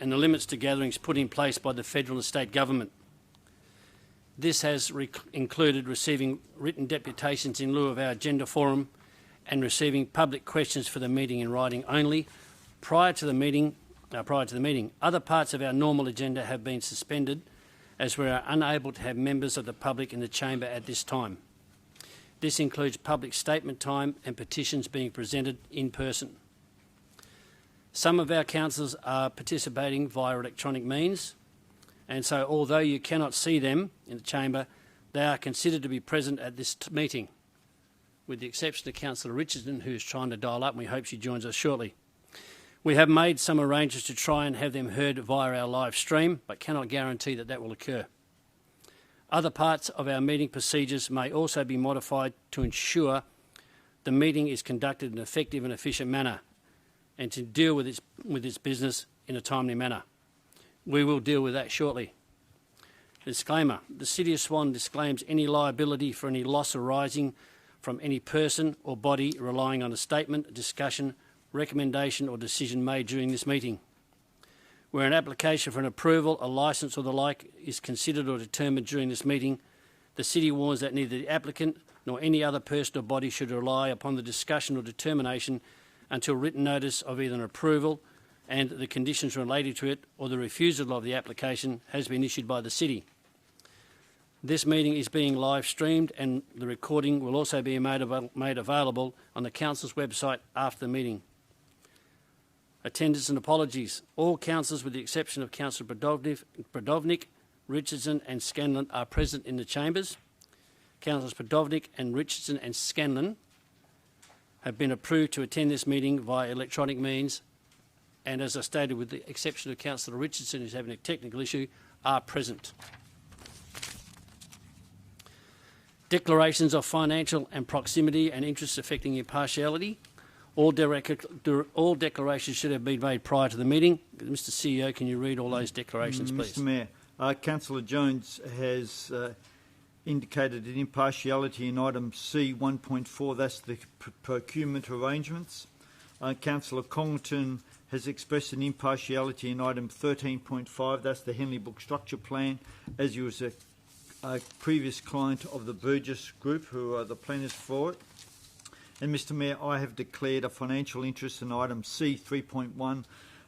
and the limits to gatherings put in place by the federal and state government. This has included receiving written deputations in lieu of our agenda forum and receiving public questions for the meeting in writing only prior to the meeting. Other parts of our normal agenda have been suspended as we are unable to have members of the public in the chamber at this time. This includes public statement time and petitions being presented in person. Some of our councillors are participating via electronic means, and so although you cannot see them in the chamber, they are considered to be present at this meeting, with the exception of Councillor Richardson, who is trying to dial up, and we hope she joins us shortly. We have made some arrangements to try and have them heard via our live stream, but cannot guarantee that that will occur. Other parts of our meeting procedures may also be modified to ensure the meeting is conducted in an effective and efficient manner and to deal with its business in a timely manner. We will deal with that shortly. Disclaimer: the City of Swan disclaims any liability for any loss arising from any person or body relying on a statement, discussion, recommendation or decision made during this meeting. Where an application for an approval, a licence or the like is considered or determined during this meeting, the City warns that neither the applicant nor any other person or body should rely upon the discussion or determination until written notice of either an approval and the conditions related to it or the refusal of the application has been issued by the City. This meeting is being live streamed and the recording will also be made available on the Council's website after the meeting. Attendance and apologies. All councillors, with the exception of Councillor Brodovnik, Richardson and Scanlon, are present in the chambers. Councillors Brodovnik and Richardson and Scanlon have been approved to attend this meeting via electronic means, and as I stated, with the exception of Councillor Richardson, who's having a technical issue, are present. Declarations of financial and proximity and interests affecting impartiality. All declarations should have been made prior to the meeting. Mr CEO, can you read all those declarations, please? Mr Mayor, Councillor Jones has indicated an impartiality in item C 1.4, that's the procurement arrangements. Councillor Congleton has expressed an impartiality in item 13.5, that's the Henley Book Structure Plan, as he was a previous client of the Burgess Group, who are the planners for it. And Mr Mayor, I have declared a financial interest in item C 3.1.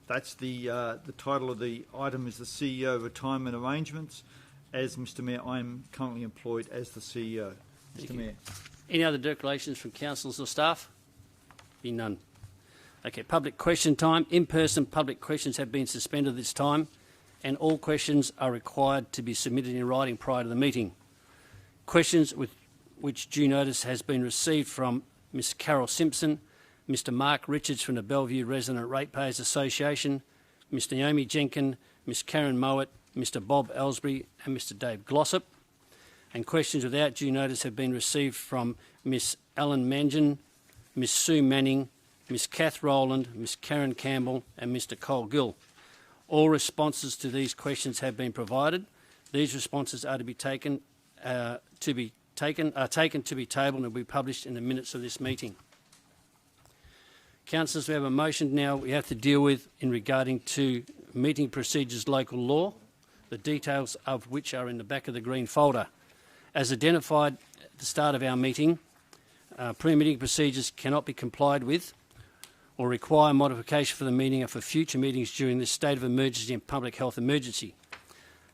That's the title of the item is the CEO Retirement Arrangements. As Mr Mayor, I am currently employed as the CEO. Mr Mayor. Any other declarations from councillors or staff? Be none. Okay, public question time. In-person public questions have been suspended this time, and all questions are required to be submitted in writing prior to the meeting. Questions with which due notice has been received from Ms Carol Simpson, Mr Mark Richards from the Bellevue Resident Ratepayers Association, Ms Naomi Jenkin, Ms Karen Mowat, Mr Bob Ellsbury and Mr Dave Glossop. And questions without due notice have been received from Ms Ellen Mangan, Ms Sue Manning, Ms Kath Rowland, Ms Karen Campbell and Mr Cole Gill. All responses to these questions have been provided. These responses are to be taken to be tabled and will be published in the minutes of this meeting. Councillors, we have a motion now we have to deal with in regarding to meeting procedures local law, the details of which are in the back of the green folder. As identified at the start of our meeting, pre-meeting procedures cannot be complied with or require modification for the meeting or for future meetings during this state of emergency and public health emergency.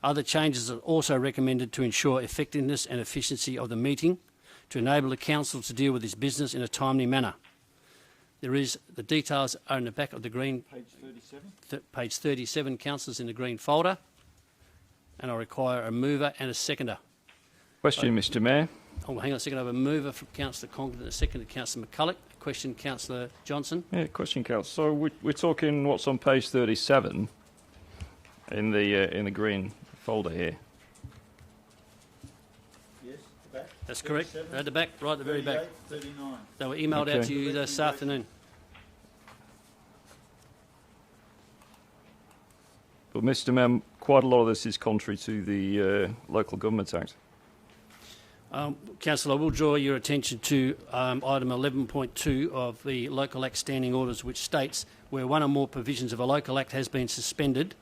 Other changes are also recommended to ensure effectiveness and efficiency of the meeting to enable the Council to deal with this business in a timely manner. The details are in the back of the green... Page 37? Page 37, councillors, in the green folder. And I require a mover and a seconder. Question, Mr Mayor. Oh, hang on a second. I have a mover from Councillor Congleton and a seconder, Councillor McCulloch. Question, Councillor Johnson. Yeah, question, Councillor. So we're talking what's on page 37 in the green folder here. Yes, the back. That's correct. At the back, right at the very back. 39. They were emailed out to you this afternoon. But Mr Mayor, quite a lot of this is contrary to the Local Government Act. Councillor, I will draw your attention to item 11.2 of the Local Act Standing Orders, which states where one or more provisions of a local act has been suspended,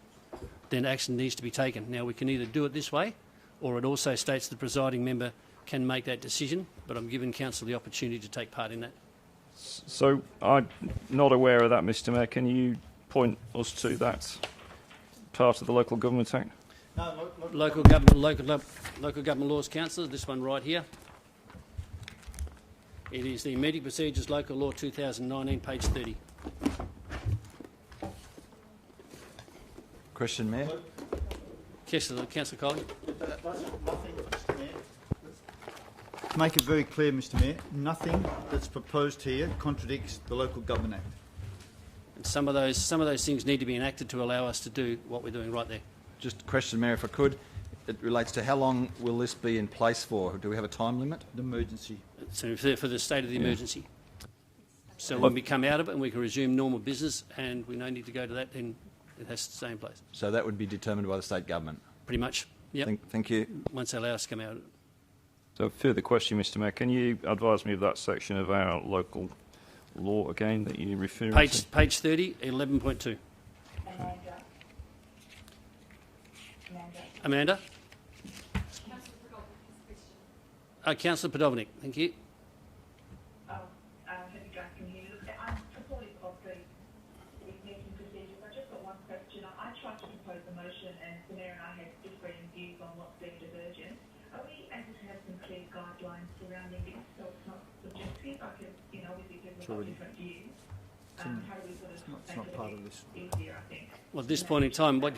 then action needs to be taken. Now, we can either do it this way, or it also states the presiding member can make that decision, but I'm giving council the opportunity to take part in that. So I'm not aware of that, Mr Mayor. Can you point us to that part of the Local Government Act? No, Local government laws, councillor, this one right here. It is the Immediate Procedures Local Law 2019, page 30. Question, Mayor. Councillor Colley. that's nothing, Mr Mayor. To make it very clear, Mr Mayor, nothing that's proposed here contradicts the Local Government Act. And some of those things need to be enacted to allow us to do what we're doing right there. Just a question, Mayor, if I could. It relates to how long will this be in place for? Do we have a time limit? The emergency. So for the state of the emergency. So when we come out of it and we can resume normal business and we no need to go to that, then it has to stay in place. So that would be determined by the state government. Pretty much. Yep. Thank you. Once they allow us to come out of it. So further question, Mr Mayor. Can you advise me of that section of our local law again that you refer to? Page 30, 11.2. Amanda? Councillor Podolnik, thank you. I'm supportive of the meeting procedures. I've just got one question. I tried to propose a motion and the Mayor and I had differing views on what's deemed as urgent. Are we able to have some clear guidelines surrounding this so it's not subjective? I could, obviously people have got different views. How do we sort of It's make not it part a of bit this. easier, I think? Well, at this point in time, what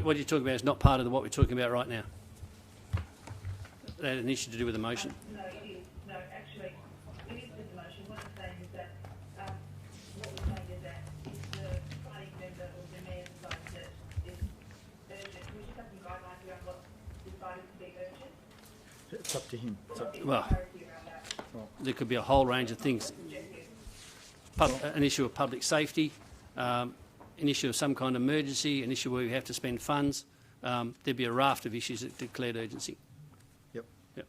you're talking about is not part of what we're talking about right now. That had an issue to do with the motion. No, it is. No, actually, it is with the motion. What I'm saying is that, what we're saying is that if the deciding member or the mayor decides that it's urgent, we just have some guidelines around what's decided to be urgent. It's up to him. It's up to Well, Clarity around that. there could be a whole range of things. An issue of public safety, an issue of some kind of emergency, an issue where we have to spend funds. There'd be a raft of issues that declared urgency. Yep. Yep.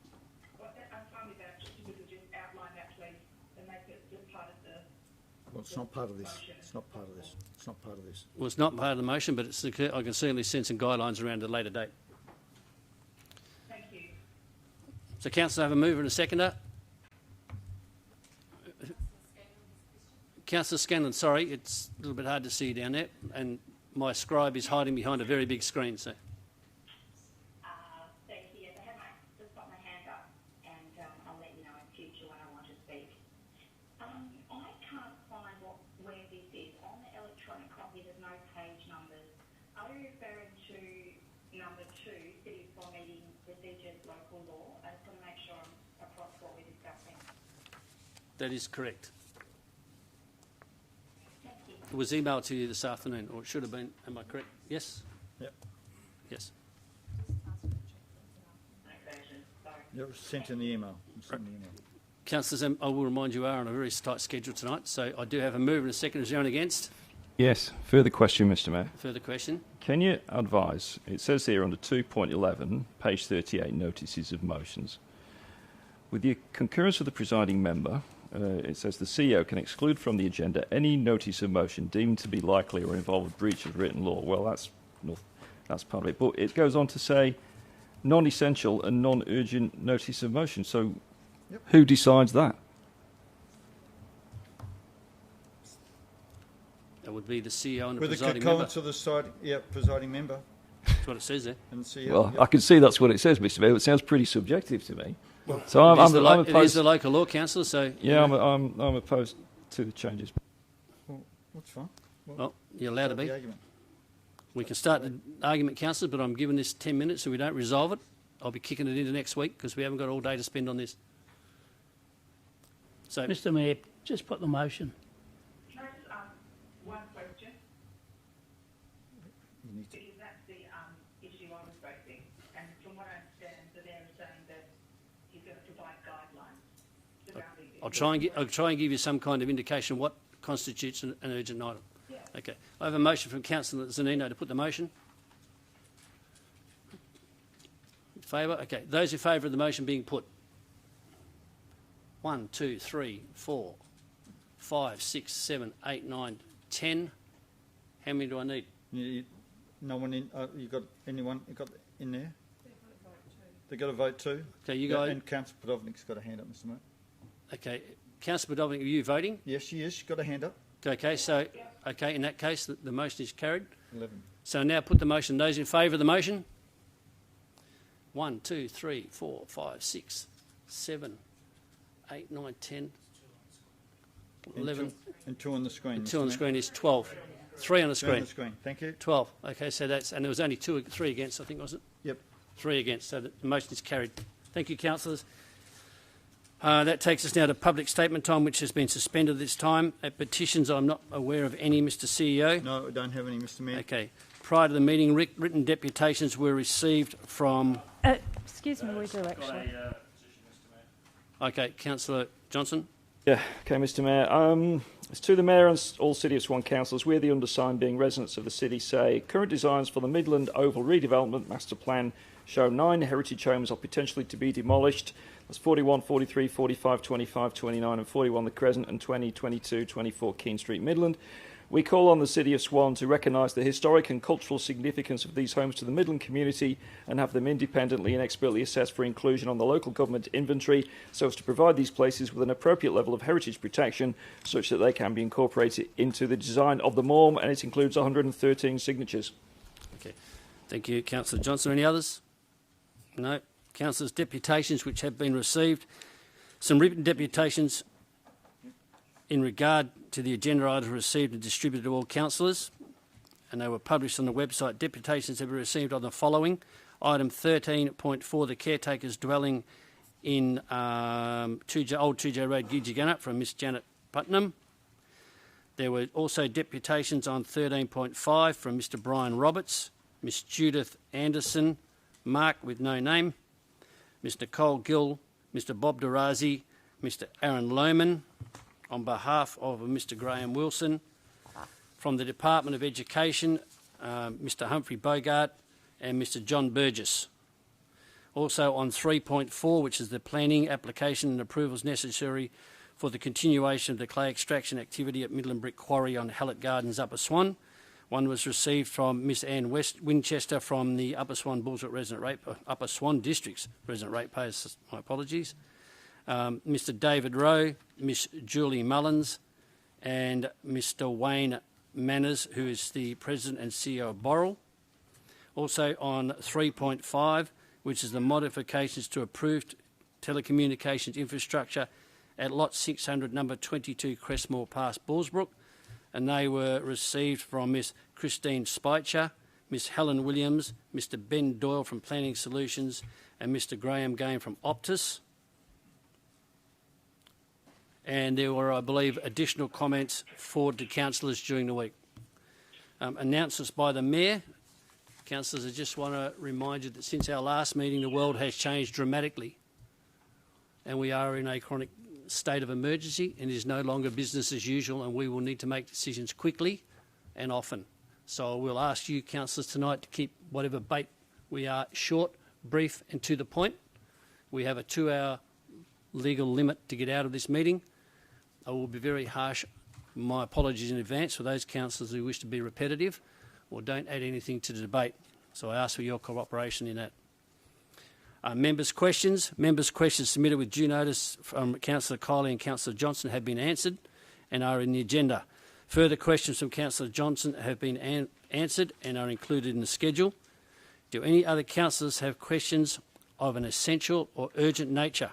Well, I'm fine with that, just if we could just outline that, please, and make it just part of the... Well, it's not part of this. It's not part of this. It's not part of this. Well, it's not part of the motion, but I can certainly send some guidelines around at a later date. Thank you. So, councillor, have a mover and a seconder. Councillor Scanlon, sorry, it's a little bit hard to see you down there, and my scribe is hiding behind a very big screen. So, Thank you. Yes, I have just got my hand up, and I'll let you know in future when I want to speak. I can't find where this is. On the electronic copy, there's no page numbers. Are you referring to number 2, City Floor Meeting Procedures Local Law? I just want to make sure I'm across what we're discussing. that is correct. Thank you. It was emailed to you this afternoon, or it should have been. Am I correct? Yes? Yep. Yes. It was sent in the email. It was sent in the email. Councillors, I will remind you, we are on a very tight schedule tonight, so I do have a mover and a seconder. Is there anyone against? Yes. Further question, Mr Mayor. Further question? Can you advise, it says here under 2.11, page 38, notices of motions. With the concurrence of the presiding member, it says the CEO can exclude from the agenda any notice of motion deemed to be likely or involve a breach of written law. Well, that's part of it. But it goes on to say non-essential and non-urgent notice of motion. So who decides that? That would be the CEO and the With the presiding member. concurrence of the presiding member That's what it says there. and the CEO. Well, Yep. I can see that's what it says, Mr Mayor. It sounds pretty subjective to me. So It is I'm it is opposed. the local law, councillor, so... Yeah, I'm opposed to the changes. Well, that's fine. Well, you're allowed to The be. argument. We can start the argument, councillors, but I'm giving this 10 minutes. If we don't resolve it, I'll be kicking it into next week because we haven't got all day to spend on this. So, Mr Mayor, just put the motion. Can I just ask one question? You need to. Because that's the issue I was raising. And from what I understand, the mayor is saying that he's going to provide guidelines surrounding this. I'll try and give you some kind of indication of what constitutes an urgent item. Okay. I have a motion from Councillor Zanino to put the motion. In favour? Okay. Those in favour of the motion being put? 1, 2, 3, 4, 5, 6, 7, 8, 9, 10. How many do I need? No one in. You got anyone? You got in there? They got a vote too. Okay, you guys. And Councillor Podovnik's got a hand up, Mr. Mayor. Okay, Councillor Podovnik, are you voting? Yes, she is. She's got a hand up. Okay, so in that case, the motion is carried. 11. So now put the motion. Those in favour of the motion? 1, 2, 3, 4, 5, 6, 7, 8, 9, 10, 11. And 2 on the screen. And Mr. 2 on the Mayor. screen is 12. 3 on the 2 on screen. the screen. Thank you. 12. Okay, so that's, and there was only 3 against, I think, was it? Yep. 3 against, so the motion is carried. Thank you, councillors. That takes us now to public statement time, which has been suspended this time. At petitions, I'm not aware of any, Mr. CEO. No, I don't have any, Mr. Mayor. Okay. Prior to the meeting, written deputations were received from... Excuse me, we do actually. Okay, Councillor Johnson. Yeah, okay, Mr. Mayor. It's to the Mayor and all City of Swan councillors. We, the undersigned, being residents of the city, say current designs for the Midland Oval redevelopment master plan show 9 heritage homes are potentially to be demolished. That's 41, 43, 45, 25, 29 and 41 The Crescent and 20, 22, 24 Keene Street, Midland. We call on the City of Swan to recognise the historic and cultural significance of these homes to the Midland community and have them independently and expertly assessed for inclusion on the local government inventory so as to provide these places with an appropriate level of heritage protection such that they can be incorporated into the design of the MORM, and it includes 113 signatures. Okay. Thank you, Councillor Johnson. Any others? No. Councillors' deputations which have been received. Some written deputations in regard to the agenda items received and distributed to all councillors, and they were published on the website. Deputations have been received on the following. Item 13.4, the caretaker's dwelling in Old 2J Road, Gidgegunnup, from Miss Janet Putnam. There were also deputations on 13.5 from Mr. Brian Roberts, Miss Judith Anderson, Mark with no name, Miss Nicole Gill, Mr. Bob Darazi, Mr. Aaron Lohman, on behalf of Mr. Graham Wilson. From the Department of Education, Mr. Humphrey Bogart and Mr. John Burgess. Also on 3.4, which is the planning application and approvals necessary for the continuation of the clay extraction activity at Midland Brick Quarry on Hallett Gardens, Upper Swan. One was received from Miss Anne Winchester from the Upper Swan Upper Swan District's resident ratepayers. My apologies. Mr. David Rowe, Miss Julie Mullins, and Mr. Wayne Manners, who is the President and CEO of Boral. Also on 3.5, which is the modifications to approved telecommunications infrastructure at Lot 600, number 22, Crestmore Pass, Bullsbrook, and they were received from Miss Christine Speicher, Miss Helen Williams, Mr. Ben Doyle from Planning Solutions, and Mr. Graham Game from Optus. And there were, I believe, additional comments forwarded to councillors during the week. Announcements by the Mayor. Councillors, I just want to remind you that since our last meeting, the world has changed dramatically, and we are in a chronic state of emergency, and it is no longer business as usual, and we will need to make decisions quickly and often. So I will ask you, councillors, tonight to keep whatever bait we are short, brief and to the point. We have a 2-hour legal limit to get out of this meeting. I will be very harsh. My apologies in advance for those councillors who wish to be repetitive or don't add anything to the debate. So I ask for your cooperation in that. Members' questions. Members' questions submitted with due notice from Councillor Kiley and Councillor Johnson have been answered and are in the agenda. Further questions from Councillor Johnson have been answered and are included in the schedule. Do any other councillors have questions of an essential or urgent nature?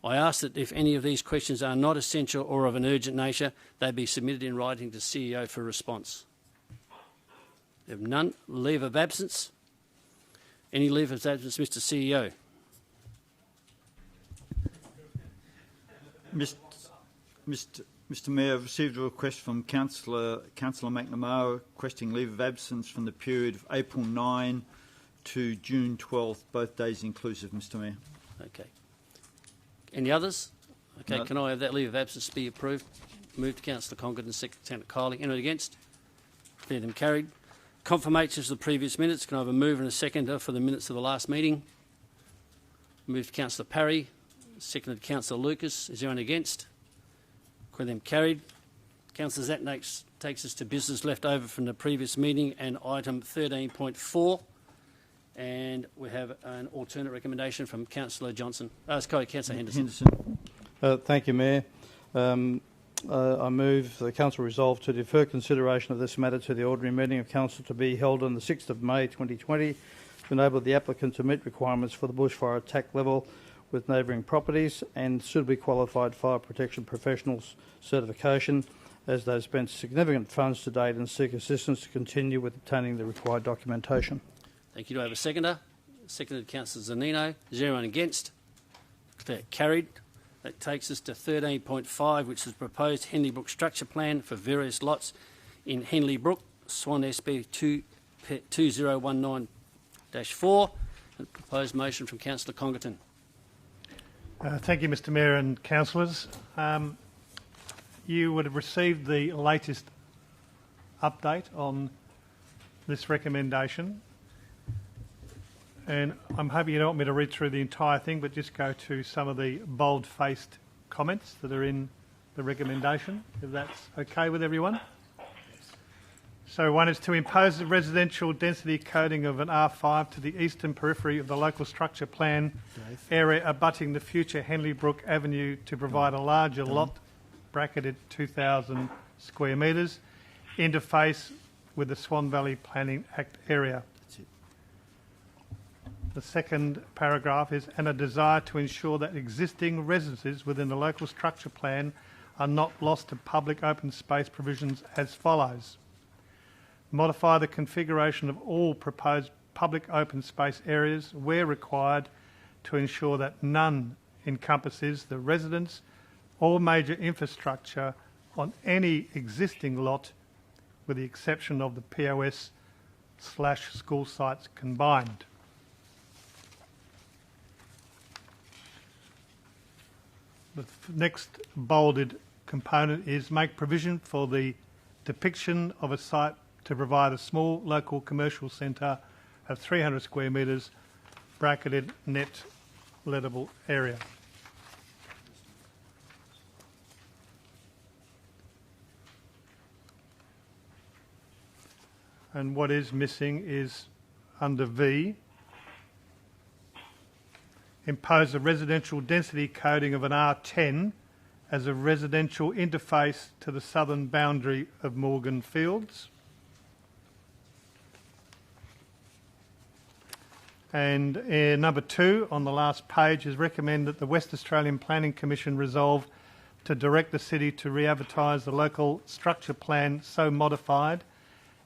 I ask that if any of these questions are not essential or of an urgent nature, they be submitted in writing to CEO for response. If none, leave of absence. Any leave of absence, Mr. CEO? Mr. Mayor, I've received a request from Councillor McNamara requesting leave of absence from the period of April 9 to June 12th, both days inclusive, Mr. Mayor. Okay. Any others? Okay, No. Can I have that leave of absence be approved? Moved to Councillor Congdon and second to Kiley. Anyone against? Declare them carried. Confirmations of the previous minutes. Can I have a mover and a seconder for the minutes of the last meeting? Moved to Councillor Parry, seconded to Councillor Lucas. Is there anyone against? Declare them carried. Councillors, that takes us to business left over from the previous meeting and item 13.4. And we have an alternate recommendation from Councillor Johnson. Councillor Henderson. Thank you, Mayor. I move the Council resolve to defer consideration of this matter to the ordinary meeting of Council to be held on the 6th of May 2020 to enable the applicant to meet requirements for the bushfire attack level with neighbouring properties and suitably qualified fire protection professionals certification, as they've spent significant funds to date and seek assistance to continue with obtaining the required documentation. Thank you. Do I have a seconder? Seconded Councillor Zanino. Is there anyone against? Declare carried. That takes us to 13.5, which is proposed Henley Brook structure plan for various lots in Henley Brook, Swan SB 2019-4. And proposed motion from Councillor Congerton. Thank you, Mr Mayor and councillors. You would have received the latest update on this recommendation, and I'm hoping you don't want me to read through the entire thing, but just go to some of the bold-faced comments that are in the recommendation, if that's okay with everyone. So one is to impose the residential density coding of an R5 to the eastern periphery of the local structure plan area abutting the future Henley Brook Avenue to provide a larger lot, bracketed 2,000 square metres, interface with the Swan Valley Planning Act area. The second paragraph is, and a desire to ensure that existing residences within the local structure plan are not lost to public open space provisions as follows. Modify the configuration of all proposed public open space areas where required to ensure that none encompasses the residence or major infrastructure on any existing lot with the exception of the POS/school sites combined. The next bolded component is make provision for the depiction of a site to provide a small local commercial centre of 300 square metres, bracketed net lettable area. And what is missing is under V, impose a residential density coding of an R10 as a residential interface to the southern boundary of Morgan Fields. And number 2 on the last page is recommend that the West Australian Planning Commission resolve to direct the city to re-advertise the local structure plan so modified,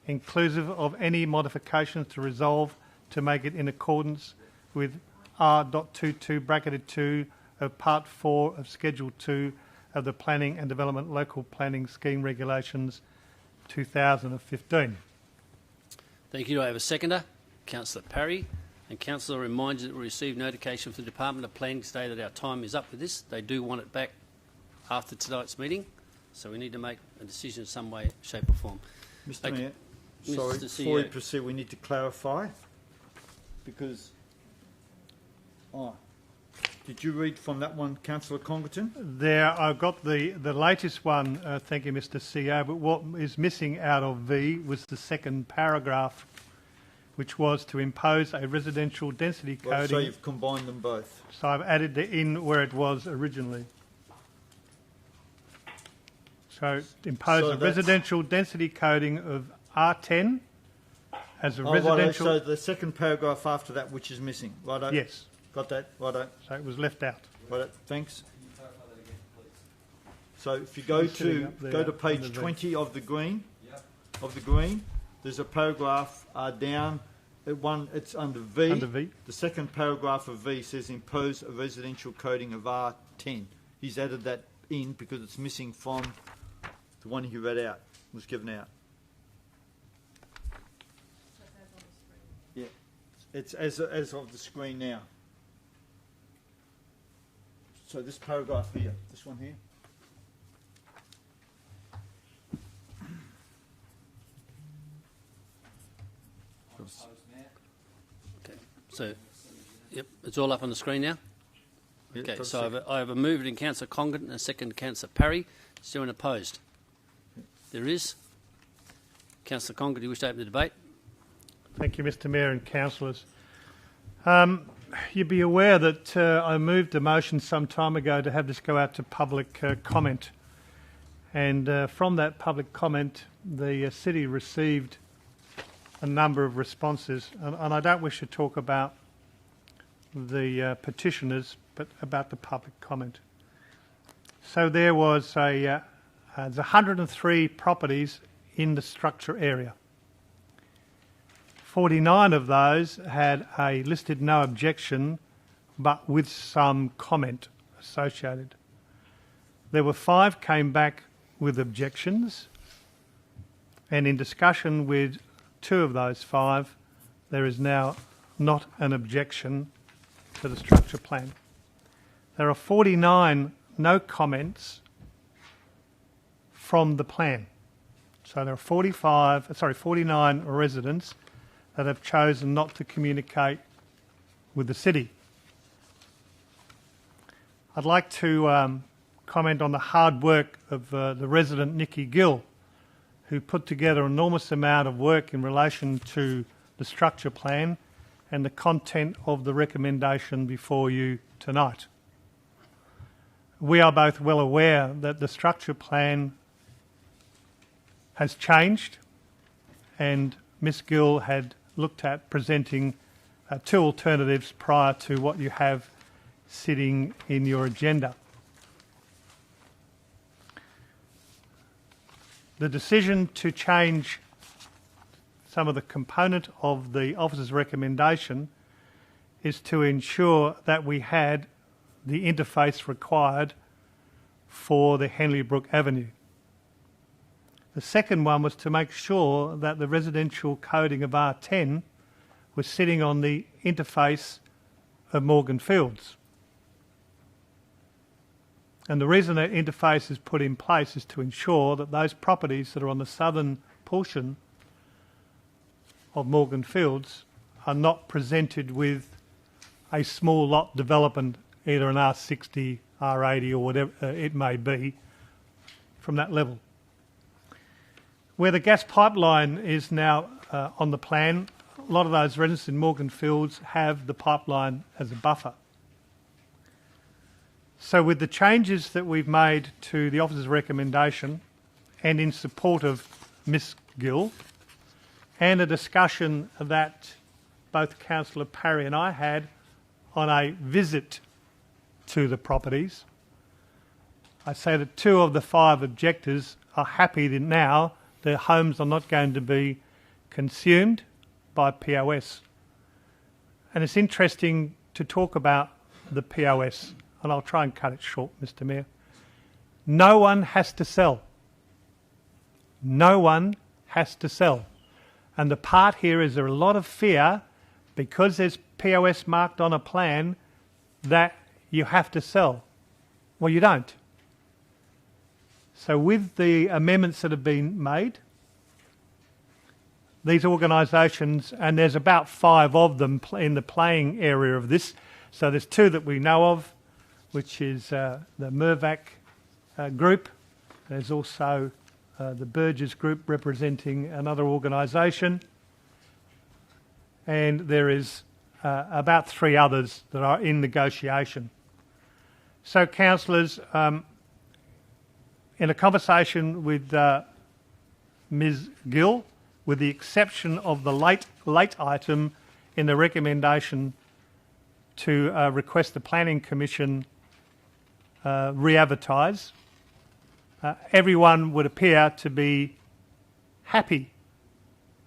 inclusive of any modifications to resolve to make it in accordance with R.22 bracketed 2 of Part 4 of Schedule 2 of the Planning and Development Local Planning Scheme Regulations 2015. Thank you. Do I have a seconder? Councillor Parry. And Councillor reminds you that we received notification from the Department of Planning today that our time is up with this. They do want it back after tonight's meeting, so we need to make a decision in some way, shape or form. Mr Mayor, Mr. sorry, CEO. before we proceed, we need to clarify, because... did you read from that one, Councillor Congerton? There, I've got the latest one, thank you, Mr CEO, but what is missing out of V was the second paragraph, which was to impose a residential density coding. Well, so you've combined them both. So I've added the in where it was originally. So impose a residential density coding of R10 as a residential... So the second paragraph after that, which is missing. Righto. Yes. Got that? Righto. So it was left out. Righto. Thanks. So if you go to page 20 of the green, there's a paragraph down. It's under V. Under V. The second paragraph of V says impose a residential coding of R10. He's added that in because it's missing from the one he read out, was given out. Yeah, it's as of the screen now. So this paragraph here, this one here. Okay. So, yep, it's all up on the screen now. Yeah, Okay, so I have a move in Councillor Congerton and a second Councillor Parry. Is there anyone opposed? There is. Councillor Conker, do you wish to open the debate? Thank you, Mr Mayor and councillors. You'd be aware that I moved a motion some time ago to have this go out to public comment. And from that public comment, the city received a number of responses. And I don't wish to talk about the petitioners, but about the public comment. So there was there's 103 properties in the structure area. 49 of those had a listed no objection, but with some comment associated. There were 5 came back with objections, and in discussion with 2 of those 5, there is now not an objection to the structure plan. There are 49 no comments from the plan. So there are 49 residents that have chosen not to communicate with the city. I'd like to comment on the hard work of the resident Nikki Gill, who put together an enormous amount of work in relation to the structure plan and the content of the recommendation before you tonight. We are both well aware that the structure plan has changed, and Ms Gill had looked at presenting 2 alternatives prior to what you have sitting in your agenda. The decision to change some of the component of the officer's recommendation is to ensure that we had the interface required for the Henley Brook Avenue. The second one was to make sure that the residential coding of R10 was sitting on the interface of Morgan Fields. And the reason that interface is put in place is to ensure that those properties that are on the southern portion of Morgan Fields are not presented with a small lot development, either an R60, R80 or whatever it may be, from that level. Where the gas pipeline is now on the plan, a lot of those residents in Morgan Fields have the pipeline as a buffer. So with the changes that we've made to the officer's recommendation and in support of Ms Gill, and a discussion that both Councillor Parry and I had on a visit to the properties, I say that 2 of the 5 objectors are happy that now their homes are not going to be consumed by POS. And it's interesting to talk about the POS, and I'll try and cut it short, Mr Mayor. No one has to sell. No one has to sell. And the part here is there a lot of fear, because there's POS marked on a plan, that you have to sell. Well, you don't. So with the amendments that have been made, these organisations, and there's about 5 of them in the playing area of this, so there's 2 that we know of, which is the Mirvac group. There's also the Burgess group representing another organisation, and there is about 3 others that are in negotiation. So, councillors, in a conversation with Ms Gill, with the exception of the late item in the recommendation to request the Planning Commission re-advertise, everyone would appear to be happy.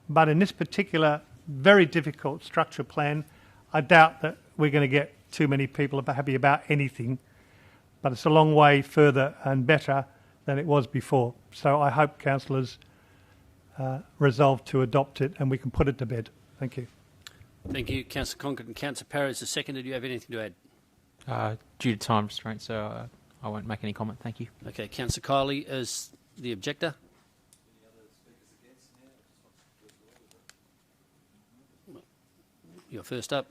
But in this particular very difficult structure plan, I doubt that we're going to get too many people happy about anything. But it's a long way further and better than it was before. So I hope councillors resolve to adopt it and we can put it to bed. Thank you. Thank you, Councillor Concord. And Councillor Parry is the seconder. Do you have anything to add? Due to time restraint, so I won't make any comment. Thank you. Okay, Councillor Kiley as the objector. You're first up.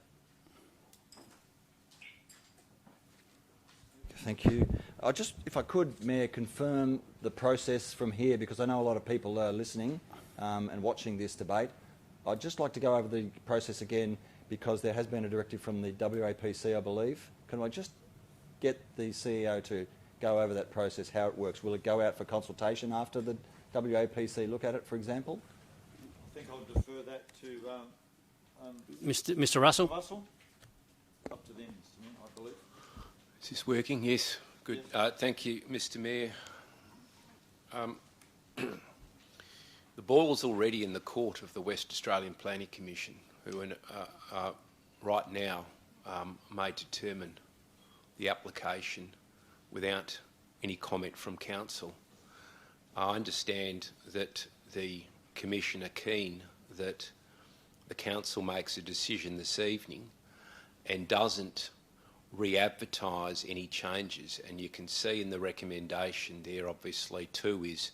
Thank you. I'll just, if I could, Mayor, confirm the process from here, because I know a lot of people are listening. and watching this debate, I'd just like to go over the process again because there has been a directive from the WAPC, I believe. Can I just get the CEO to go over that process, how it works? Will it go out for consultation after the WAPC look at it, for example? I think I'll defer that to Mr. Russell. Russell. Up to them, Mr. Mayor, I believe. Is this working? Yes. Good. Thank you, Mr. Mayor. The ball's already in the court of the West Australian Planning Commission, who right now may determine the application without any comment from council. I understand that the Commission are keen that the council makes a decision this evening and doesn't re-advertise any changes, and you can see in the recommendation there obviously too is,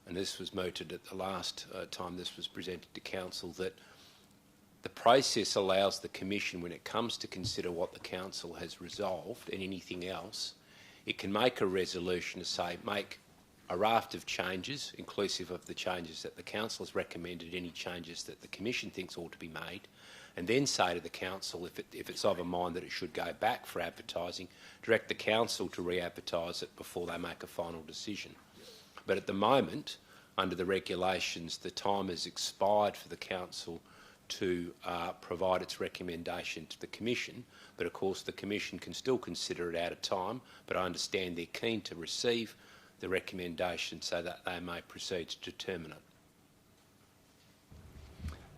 and this was mooted at the last time this was presented to council, that the process allows the Commission, when it comes to consider what the council has resolved and anything else, it can make a resolution to say make a raft of changes, inclusive of the changes that the council has recommended, any changes that the Commission thinks ought to be made, and then say to the council, if it's of a mind that it should go back for advertising, direct the council to re-advertise it before they make a final decision. But at the moment, under the regulations, the time has expired for the council to provide its recommendation to the Commission, but of course the Commission can still consider it out of time, but I understand they're keen to receive the recommendation so that they may proceed to determine it.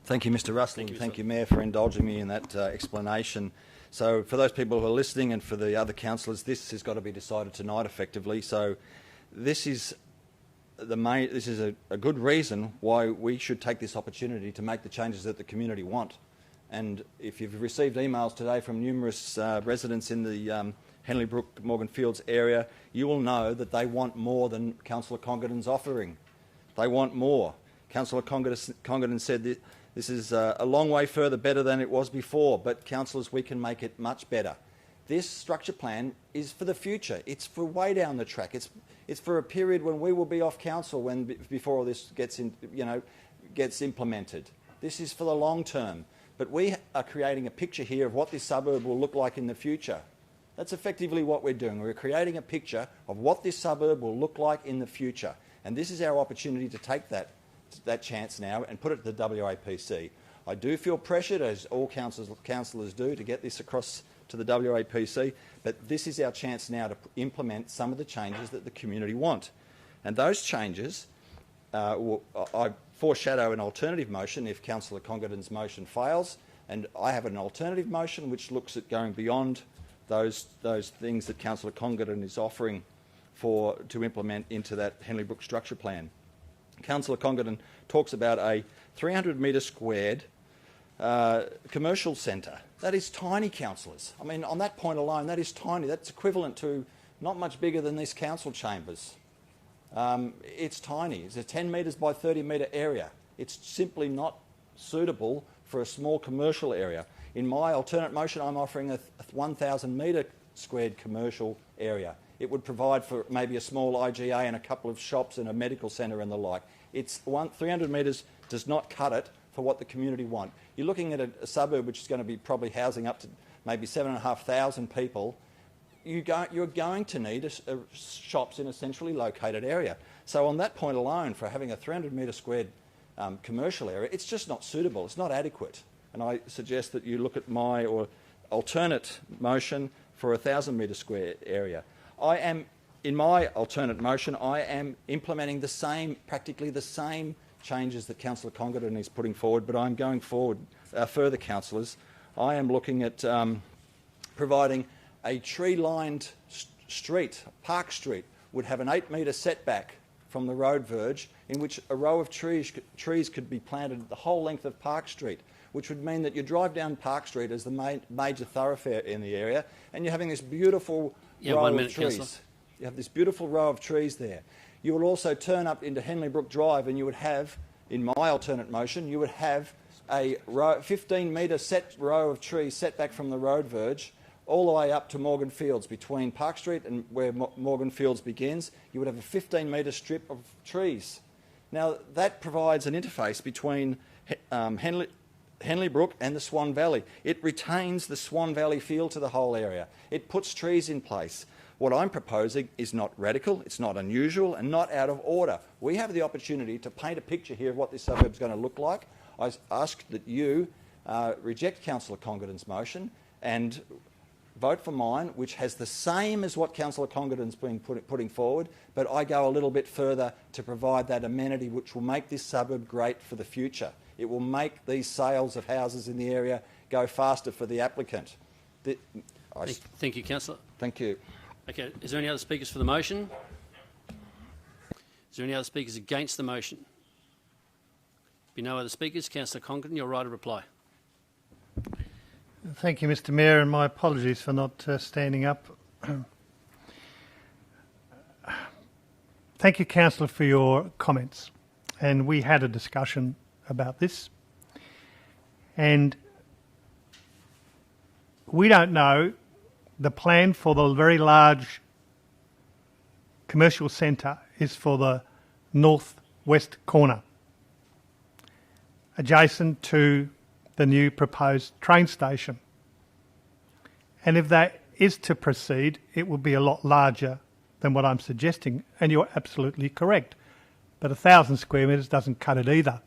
Thank you, Mr. Russell, and thank you, Mayor, for indulging me in that explanation. So for those people who are listening and for the other councillors, this has got to be decided tonight effectively. So this is a good reason why we should take this opportunity to make the changes that the community want. And if you've received emails today from numerous residents in the Henley Brook, Morgan Fields area, you will know that they want more than Councillor Congdon's offering. They want more. Councillor Congdon said that this is a long way further better than it was before, but councillors, we can make it much better. This structure plan is for the future. It's for way down the track. It's for a period when we will be off council before all this gets implemented. This is for the long term. But we are creating a picture here of what this suburb will look like in the future. That's effectively what we're doing. We're creating a picture of what this suburb will look like in the future. And this is our opportunity to take that chance now and put it to the WAPC. I do feel pressured, as all councillors do, to get this across to the WAPC, but this is our chance now to implement some of the changes that the community want. And those changes, I foreshadow an alternative motion if Councillor Congdon's motion fails, and I have an alternative motion which looks at going beyond those things that Councillor Congdon is offering to implement into that Henley Brook structure plan. Councillor Congdon talks about a 300 metre squared commercial centre. That is tiny, councillors. I mean, on that point alone, that is tiny. That's equivalent to not much bigger than these council chambers. It's tiny. It's a 10 metres by 30 metre area. It's simply not suitable for a small commercial area. In my alternate motion, I'm offering a 1,000 metre squared commercial area. It would provide for maybe a small IGA and a couple of shops and a medical centre and the like. 300 metres does not cut it for what the community want. You're looking at a suburb which is going to be probably housing up to maybe 7,500 people. You're going to need shops in a centrally located area. So on that point alone, for having a 300 metre squared commercial area, it's just not suitable. It's not adequate. And I suggest that you look at my alternate motion for a 1,000 metre square area. In my alternate motion, I am implementing practically the same changes that Councillor Congdon is putting forward, but I'm going forward further, councillors. I am looking at providing a tree-lined street, Park Street, would have an 8 metre setback from the road verge, in which a row of trees could be planted the whole length of Park Street, which would mean that you drive down Park Street as the major thoroughfare in the area, and you're having this beautiful row of trees. Councillor. You have this beautiful row of trees there. You will also turn up into Henley Brook Drive, and you would have, in my alternate motion, you would have a 15 metre row of trees set back from the road verge all the way up to Morgan Fields. Between Park Street and where Morgan Fields begins, you would have a 15 metre strip of trees. Now, that provides an interface between Henley Brook and the Swan Valley. It retains the Swan Valley feel to the whole area. It puts trees in place. What I'm proposing is not radical, it's not unusual, and not out of order. We have the opportunity to paint a picture here of what this suburb is going to look like. I ask that you reject Councillor Congdon's motion and vote for mine, which has the same as what Councillor Congdon's been putting forward, but I go a little bit further to provide that amenity which will make this suburb great for the future. It will make these sales of houses in the area go faster for the applicant. Thank you, Councillor. Thank you. Okay, is there any other speakers for the motion? Is there any other speakers against the motion? Be no other speakers. Councillor Congdon, your right of reply. Thank you, Mr Mayor, and my apologies for not standing up. Thank you, Councillor, for your comments. And we had a discussion about this. And we don't know the plan for the very large commercial centre is for the northwest corner, adjacent to the new proposed train station. And if that is to proceed, it will be a lot larger than what I'm suggesting, and you're absolutely correct. But 1,000 square metres doesn't cut it either,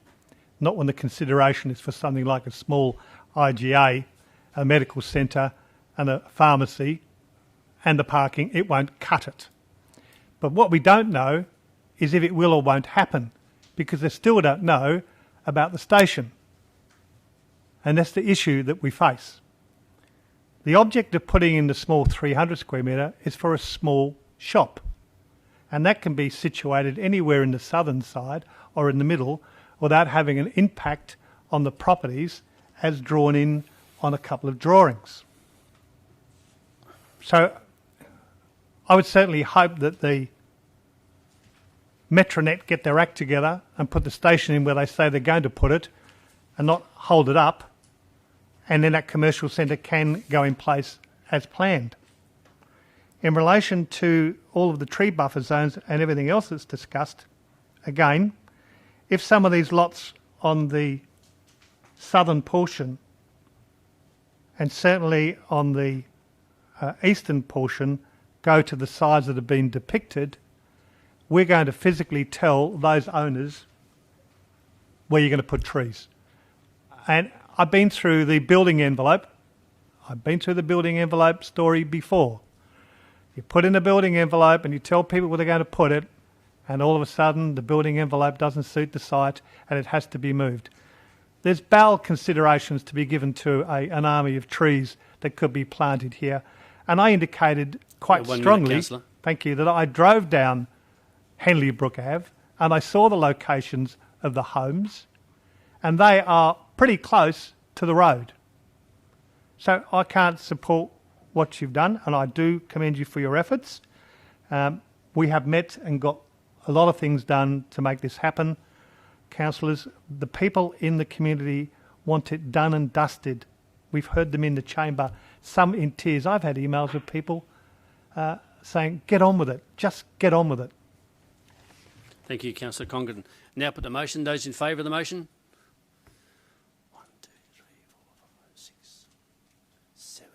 not when the consideration is for something like a small IGA, a medical centre and a pharmacy and the parking. It won't cut it. But what we don't know is if it will or won't happen, because they still don't know about the station. And that's the issue that we face. The object of putting in the small 300 square metre is for a small shop. And that can be situated anywhere in the southern side or in the middle without having an impact on the properties as drawn in on a couple of drawings. So I would certainly hope that the Metronet get their act together and put the station in where they say they're going to put it and not hold it up, and then that commercial centre can go in place as planned. In relation to all of the tree buffer zones and everything else that's discussed, again, if some of these lots on the southern portion and certainly on the eastern portion go to the size that have been depicted, we're going to physically tell those owners where you're going to put trees. And I've been through the building envelope. I've been through the building envelope story before. You put in a building envelope and you tell people where they're going to put it, and all of a sudden the building envelope doesn't suit the site and it has to be moved. There's bowel considerations to be given to an army of trees that could be planted here. And I indicated quite strongly, thank you, that I drove down Henley Brook Ave and I saw the locations of the homes, and they are pretty close to the road. So I can't support what you've done, and I do commend you for your efforts. We have met and got a lot of things done to make this happen. Councillors, the people in the community want it done and dusted. We've heard them in the chamber, some in tears. I've had emails of people saying, get on with it, just get on with it. Thank you, Councillor Congdon. Now put the motion. Those in favour of the motion? 1, 2, 3, 4, 5, 6, 7.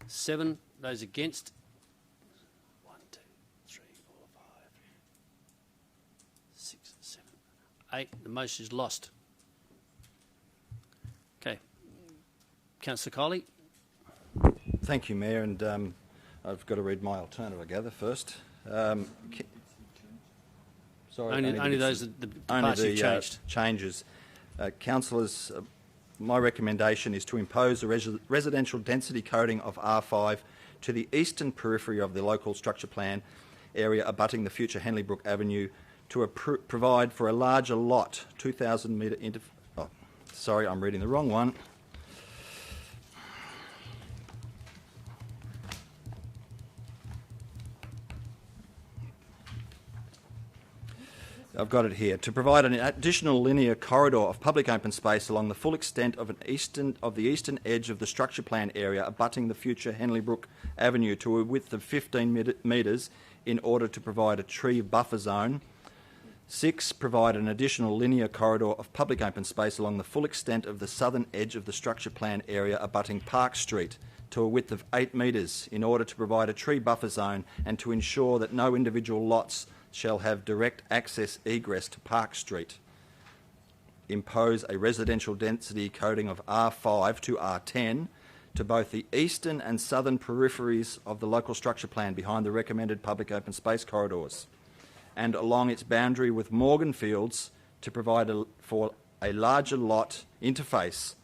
7. Those against? 1, 2, 3, 4, 5, 6, 7, 8. The motion is lost. Okay. Councillor Coley. Thank you, Mayor, and I've got to read my alternative, I gather, first. Sorry, only those that the parts you've changed. Changes. Councillors, my recommendation is to impose a residential density coding of R5 to the eastern periphery of the local structure plan area abutting the future Henley Brook Avenue to provide for a larger lot, 2,000 metre Oh, sorry, I'm reading the wrong one. I've got it here. To provide an additional linear corridor of public open space along the full extent of the eastern edge of the structure plan area abutting the future Henley Brook Avenue to a width of 15 metres in order to provide a tree buffer zone. 6, provide an additional linear corridor of public open space along the full extent of the southern edge of the structure plan area abutting Park Street to a width of 8 metres in order to provide a tree buffer zone and to ensure that no individual lots shall have direct access egress to Park Street. Impose a residential density coding of R5 to R10 to both the eastern and southern peripheries of the local structure plan behind the recommended public open space corridors, and along its boundary with Morgan Fields to provide for a larger lot interface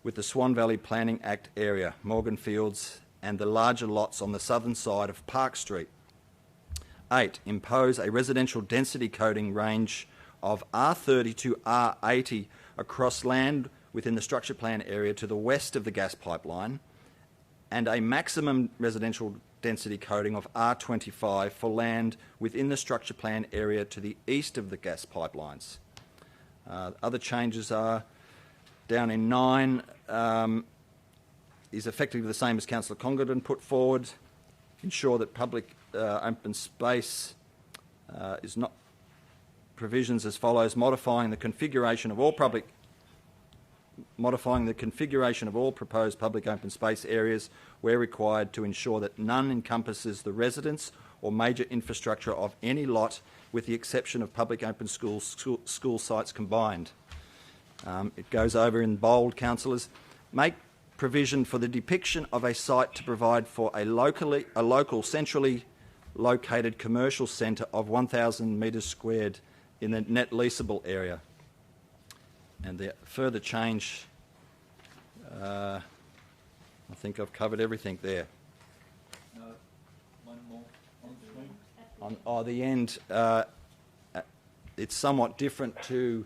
with the Swan Valley Planning Act area, Morgan Fields, and the larger lots on the southern side of Park Street. 8, impose a residential density coding range of R30 to R80 across land within the structure plan area to the west of the gas pipeline, and a maximum residential density coding of R25 for land within the structure plan area to the east of the gas pipelines. Other changes are down in 9 is effectively the same as Councillor Congdon put forward. Ensure that public open space is not provisions as follows: modifying the configuration of all proposed public open space areas where required to ensure that none encompasses the residence or major infrastructure of any lot, with the exception of public open school sites combined. It goes over in bold, councillors. Make provision for the depiction of a site to provide for a local centrally located commercial centre of 1,000 metres squared in the net leasable area. And the further change, I think I've covered everything there. One more on the screen. On the end, it's somewhat different to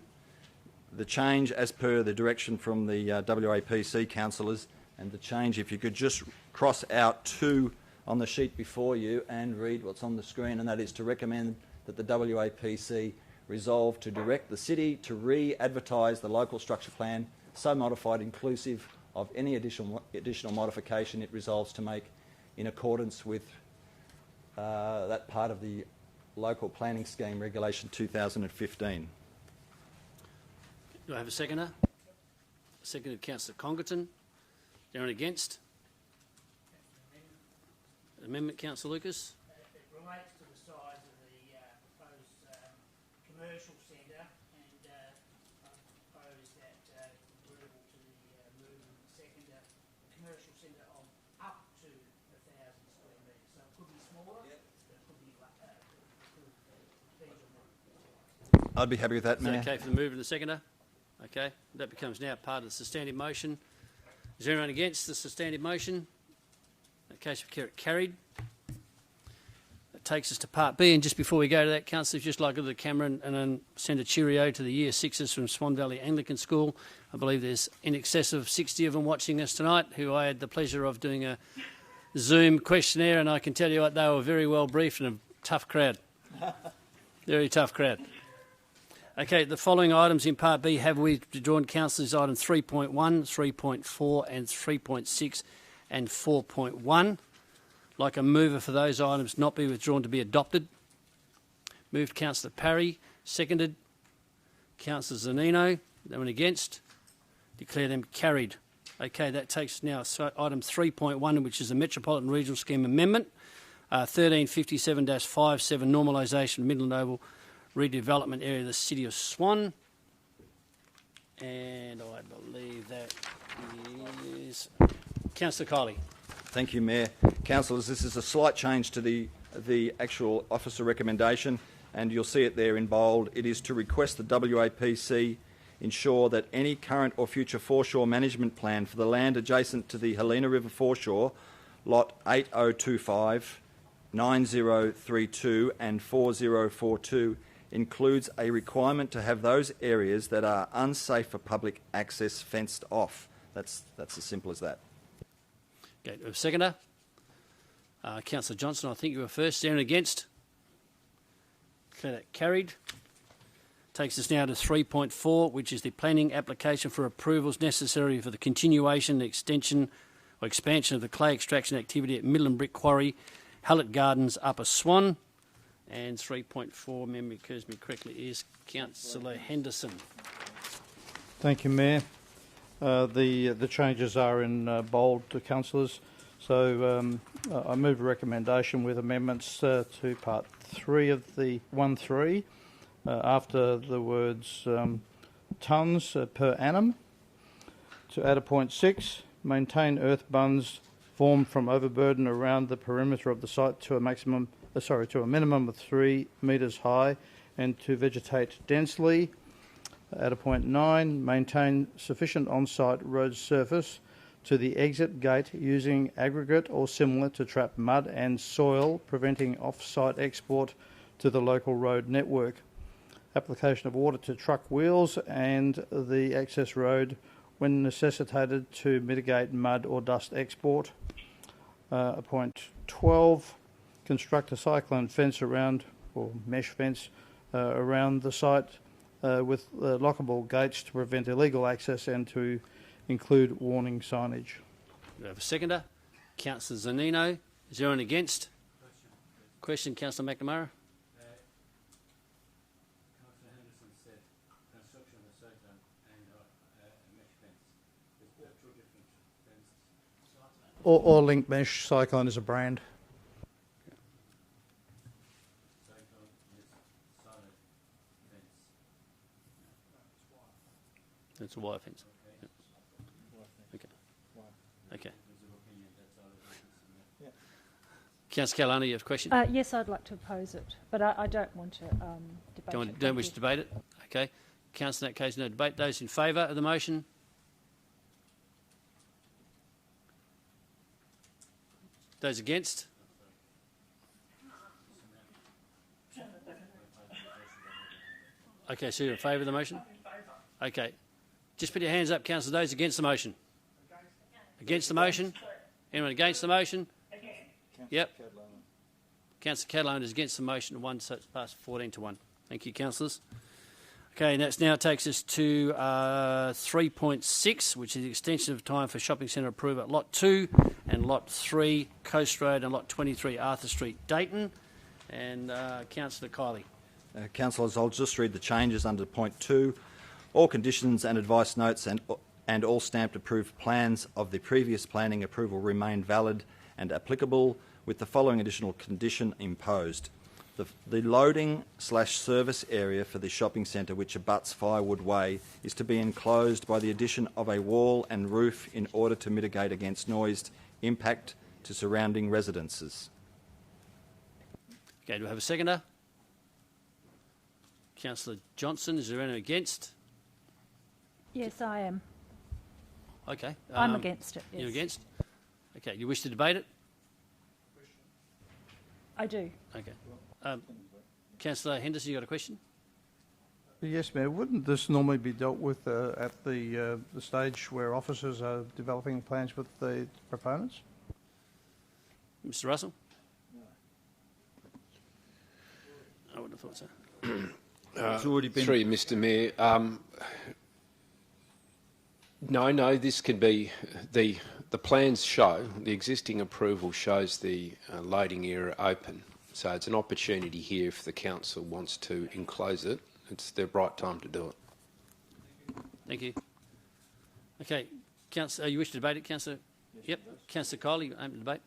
the change as per the direction from the WAPC councillors, and the change, if you could just cross out 2 on the sheet before you and read what's on the screen, and that is to recommend that the WAPC resolve to direct the City to re-advertise the local structure plan, so modified inclusive of any additional modification it resolves to make in accordance with that part of the Local Planning Scheme Regulation 2015. Do I have a seconder? Seconded Councillor Congdon. Anyone against? Amendment, Councillor Lucas. It relates to the size of the proposed commercial centre, and I propose that agreeable to the movement seconder, the commercial centre of up to 1,000 square metres. So it could be smaller, but it could be I'd be happy with that, Mayor. Is that okay for the mover and the seconder? Okay, that becomes now part of the substantive motion. Is there anyone against the substantive motion? In case of carried. That takes us to part B, and just before we go to that, councillors, just like to the camera and then send a cheerio to the Year 6s from Swan Valley Anglican School. I believe there's in excess of 60 of them watching us tonight, who I had the pleasure of doing a Zoom questionnaire, and I can tell you what, they were very well briefed and a tough crowd. Very tough crowd. Okay, the following items in Part B have withdrawn, councillors: item 3.1, 3.4 and 3.6 and 4.1. Like a mover for those items not be withdrawn to be adopted. Moved Councillor Parry, seconded Councillor Zanino. Anyone against? Declare them carried. Okay, that takes now item 3.1, which is the Metropolitan Regional Scheme Amendment, 1357-57, normalisation of Midland Oval redevelopment area of the City of Swan. And I believe that is Councillor Kiley. Thank you, Mayor. Councillors, this is a slight change to the actual officer recommendation, and you'll see it there in bold. It is to request the WAPC ensure that any current or future foreshore management plan for the land adjacent to the Helena River foreshore, lot 8025, 9032 and 4042, includes a requirement to have those areas that are unsafe for public access fenced off. That's as simple as that. Okay, a seconder. Councillor Johnson, I think you were first. Anyone against? Declare that carried. Takes us now to 3.4, which is the planning application for approvals necessary for the continuation, extension or expansion of the clay extraction activity at Midland Brick Quarry Hallett Gardens, Upper Swan. And 3.4, memory occurs me correctly, is Councillor Henderson. Thank you, Mayor. The changes are in bold, councillors. So I move a recommendation with amendments to Part 3 of the 1.3 after the words tonnes per annum, to add a point 6, maintain earth bunds formed from overburden around the perimeter of the site to a minimum of 3 metres high, and to vegetate densely. At a point 9, maintain sufficient on-site road surface to the exit gate using aggregate or similar to trap mud and soil, preventing off-site export to the local road network. Application of water to truck wheels and the access road when necessitated to mitigate mud or dust export. Point 12, construct a cyclone fence around, or mesh fence, around the site with lockable gates to prevent illegal access and to include warning signage. We have a seconder. Councillor Zanino. Is there anyone against? Question, Councillor McNamara. Councillor Henderson said construction of a cyclone and a mesh fence. There's two different fences. Or Link Mesh Cyclone is a brand. Cyclone is solid fence. That's a wire fence. Okay. Okay. Councillor Castellano, you have a question? Yes, I'd like to oppose it, but I don't want to debate it. Don't wish to debate it? Okay. Councillor, in that case, no debate. Those in favour of the motion? Those against? Okay, so you're in favour of the motion? Okay. Just put your hands up, councillor. Those against the motion? Against the motion? Anyone against the motion? Yep. Councillor Catalone is against the motion. 1, so it's passed 14-1. Thank you, councillors. Okay, and that now takes us to 3.6, which is the extension of time for shopping centre approval at Lot 2 and Lot 3, Coast Road, and Lot 23, Arthur Street, Dayton. And Councillor Kiley. Councillors, I'll just read the changes under point 2. All conditions and advice notes and all stamped approved plans of the previous planning approval remain valid and applicable, with the following additional condition imposed. The loading/service area for the shopping centre, which abuts Firewood Way, is to be enclosed by the addition of a wall and roof in order to mitigate against noise impact to surrounding residences. Okay, do we have a seconder? Councillor Johnson, is there anyone against? Yes, I am. Okay. I'm against it, yes. You're against? Okay, you wish to debate it? I do. Okay. Councillor Henderson, you got a question? Yes, Mayor. Wouldn't this normally be dealt with at the stage where officers are developing plans with the proponents? Mr. Russell? I wouldn't have thought so. It's already been... Through you, Mr. Mayor. No, this can be... The plans show, the existing approval shows the loading area open. So it's an opportunity here if the council wants to enclose it. It's the right time to do it. Thank you. Okay. Councillor, you wish to debate it, Councillor? Yep. Councillor Kiley, open to debate.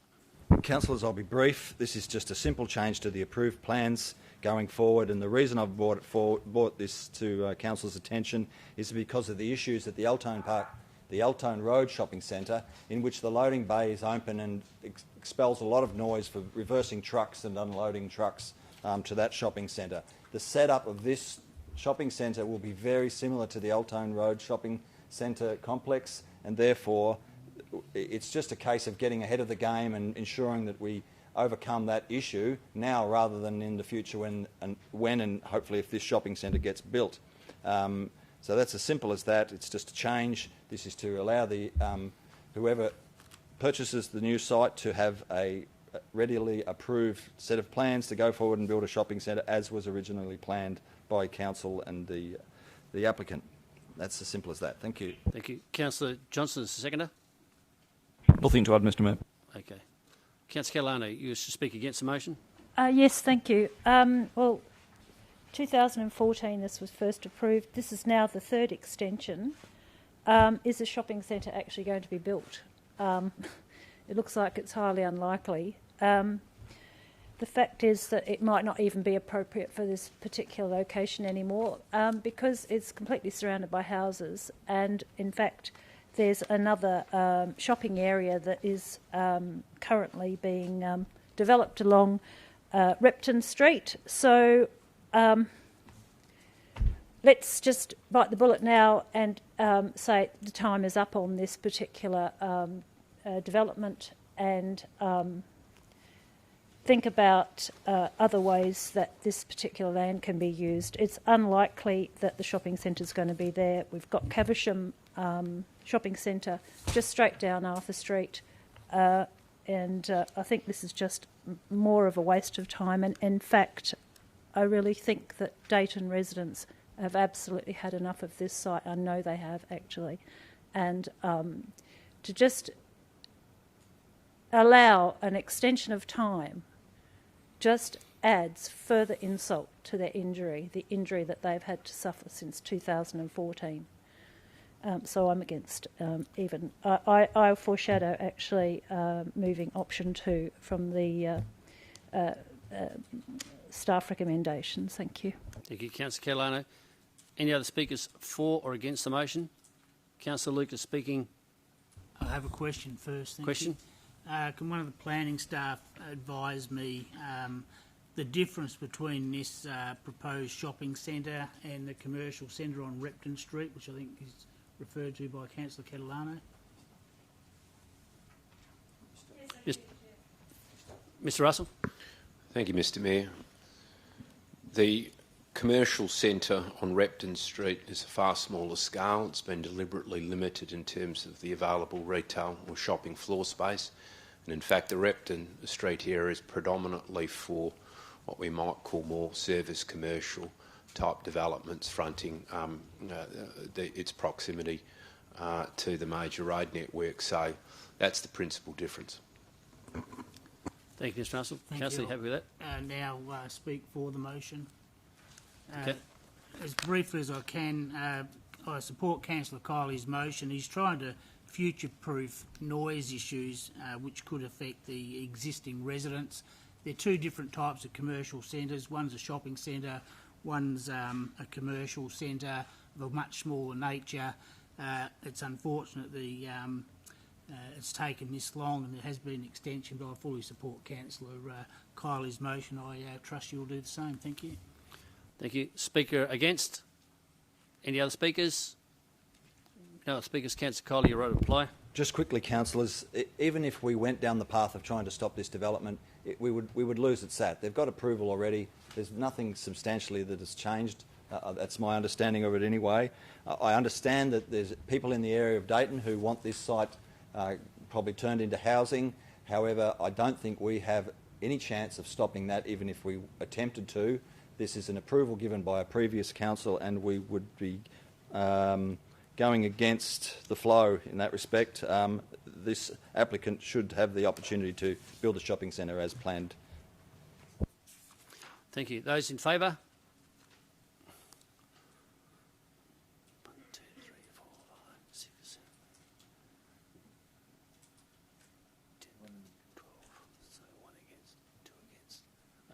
Councillors, I'll be brief. This is just a simple change to the approved plans going forward, and the reason I've brought this to council's attention is because of the issues at the Altone Road Shopping Centre, in which the loading bay is open and expels a lot of noise for reversing trucks and unloading trucks to that shopping centre. The setup of this shopping centre will be very similar to the Altone Road Shopping Centre complex, and therefore it's just a case of getting ahead of the game and ensuring that we overcome that issue now rather than in the future when and hopefully if this shopping centre gets built. So that's as simple as that. It's just a change. This is to allow the whoever purchases the new site to have a readily approved set of plans to go forward and build a shopping centre as was originally planned by council and the applicant. That's as simple as that. Thank you. Thank you. Councillor Johnson is the seconder. Nothing to add, Mr. Mayor. Okay. Councillor Catalano, you wish to speak against the motion? Yes, thank you. Well, 2014 this was first approved. This is now the third extension. Is the shopping centre actually going to be built? It looks like it's highly unlikely. The fact is that it might not even be appropriate for this particular location anymore because it's completely surrounded by houses, and in fact there's another shopping area that is currently being developed along Repton Street. So let's just bite the bullet now and say the time is up on this particular development, and think about other ways that this particular land can be used. It's unlikely that the shopping centre is going to be there. We've got Caversham Shopping Centre just straight down Arthur Street, and I think this is just more of a waste of time. And in fact, I really think that Dayton residents have absolutely had enough of this site. I know they have, actually. And to just allow an extension of time just adds further insult to their injury, the injury that they've had to suffer since 2014. So I'm against even. I foreshadow actually moving option 2 from the staff recommendations. Thank you. Thank you, Councillor Catalano. Any other speakers for or against the motion? Councillor Lucas speaking. I have a question first. Thank Question? you. Can one of the planning staff advise me the difference between this proposed shopping centre and the commercial centre on Repton Street, which I think is referred to by Councillor Catalano? Mr. Russell? Thank you, Mr. Mayor. The commercial centre on Repton Street is a far smaller scale. It's been deliberately limited in terms of the available retail or shopping floor space. And in fact, the Repton Street area is predominantly for what we might call more service commercial type developments fronting its proximity to the major road network. So that's the principal difference. Thank you, Mr. Russell. Thank Councillor, you you. happy with that? Now speak for the motion. Okay. As briefly as I can, I support Councillor Kiley's motion. He's trying to future-proof noise issues which could affect the existing residents. There are two different types of commercial centres. One's a shopping centre, one's a commercial centre of a much smaller nature. It's unfortunate it's taken this long and there has been an extension, but I fully support Councillor Kiley's motion. I trust you'll do the same. Thank you. Thank you. Speaker against? Any other speakers? No other speakers. Councillor Kiley, you're right to reply. Just quickly, councillors, even if we went down the path of trying to stop this development, we would lose at SAT. They've got approval already. There's nothing substantially that has changed. That's my understanding of it anyway. I understand that there's people in the area of Dayton who want this site probably turned into housing. However, I don't think we have any chance of stopping that, even if we attempted to. This is an approval given by a previous council, and we would be going against the flow in that respect. This applicant should have the opportunity to build a shopping centre as planned. Thank you. Those in favour? 1, 2, 3, 4, 5, 6, 7, 10, 12. So 1 against, 2 against.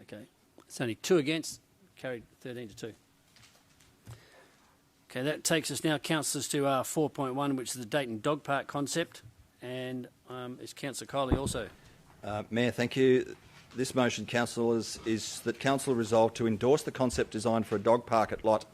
Okay. It's only 2 against. Carried 13 to 2. Okay, that takes us now, councillors, to 4.1, which is the Dayton Dog Park concept. And is Councillor Kiley also? Mayor, thank you. This motion, councillors, is that council resolve to endorse the concept design for a dog park at lot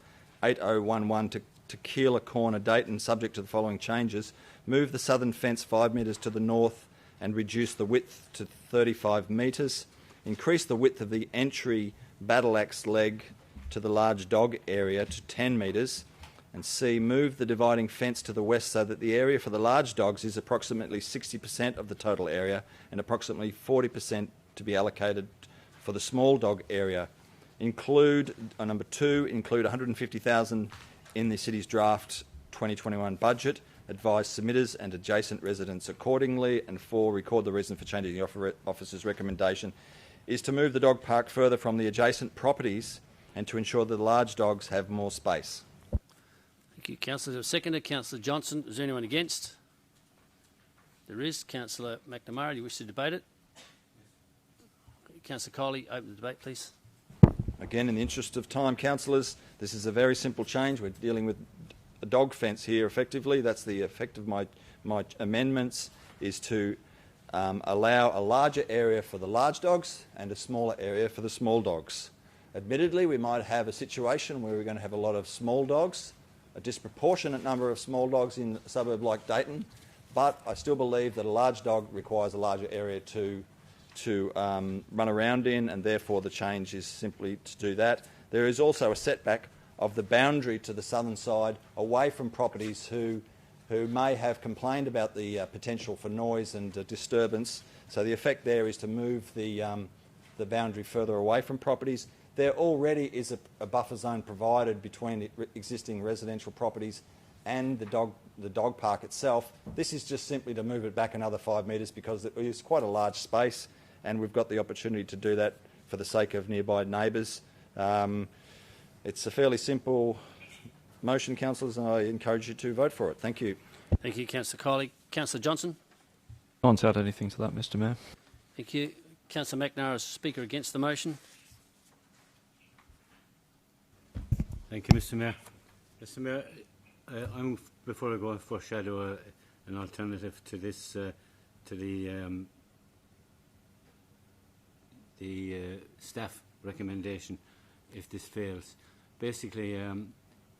8011 to Keeler Corner, Dayton, subject to the following changes. Move the southern fence 5 metres to the north and reduce the width to 35 metres. Increase the width of the entry battle axe leg to the large dog area to 10 metres. And C, move the dividing fence to the west so that the area for the large dogs is approximately 60% of the total area and approximately 40% to be allocated for the small dog area. Include, number 2, include $150,000 in the city's draft 2021 budget. advise submitters and adjacent residents accordingly. And 4, record the reason for changing the officer's recommendation is to move the dog park further from the adjacent properties and to ensure that the large dogs have more space. Thank you, Councillor. Seconder, Councillor Johnson. Is there anyone against? There is. Councillor McNamara, do you wish to debate it? Councillor Coley, open the debate, please. Again, in the interest of time, councillors, this is a very simple change. We're dealing with a dog fence here effectively. That's the effect of my amendments, is to allow a larger area for the large dogs and a smaller area for the small dogs. Admittedly, we might have a situation where we're going to have a lot of small dogs, a disproportionate number of small dogs in a suburb like Dayton, but I still believe that a large dog requires a larger area to run around in, and therefore the change is simply to do that. There is also a setback of the boundary to the southern side away from properties who may have complained about the potential for noise and disturbance. So the effect there is to move the boundary further away from properties. There already is a buffer zone provided between the existing residential properties and the dog park itself. This is just simply to move it back another 5 metres because it is quite a large space, and we've got the opportunity to do that for the sake of nearby neighbours. It's a fairly simple motion, councillors, and I encourage you to vote for it. Thank you. Thank you, Councillor Coley. Councillor Johnson. No one's add anything to that, Mr Mayor. Thank you. Councillor McNamara is Speaker against the motion. Thank you, Mr Mayor. Mr Mayor, before I go and foreshadow an alternative to this, to the staff recommendation, if this fails. Basically,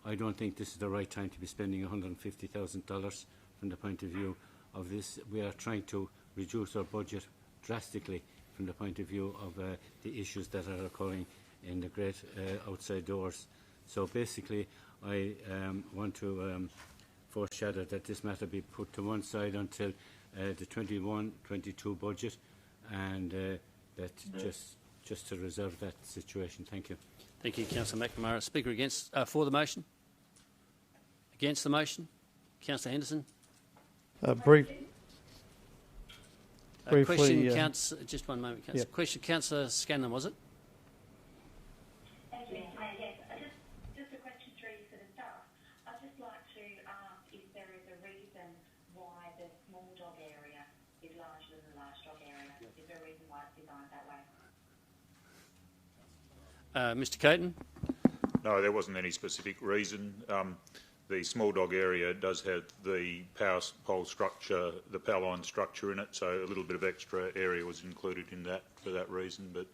I don't think this is the right time to be spending $150,000 from the point of view of this. We are trying to reduce our budget drastically from the point of view of the issues that are occurring in the great outside doors. So basically, I want to foreshadow that this matter be put to one side until the 21-22 budget, and that just to reserve that situation. Thank you. Thank you, Councillor McNamara. Speaker against for the motion. Against the motion, Councillor Henderson. Briefly, question, just one moment, Councillor. Yep. Question, Councillor Scanlon, was it? Thank you, Mr Mayor. Yes, just a question 3 for the staff. I'd just like to ask if there is a reason why the small dog area is larger than the large dog area. Is there a reason why it's designed that way? Mr. Caton. No, there wasn't any specific reason. The small dog area does have the power pole structure, the power line structure in it, so a little bit of extra area was included in that for that reason. But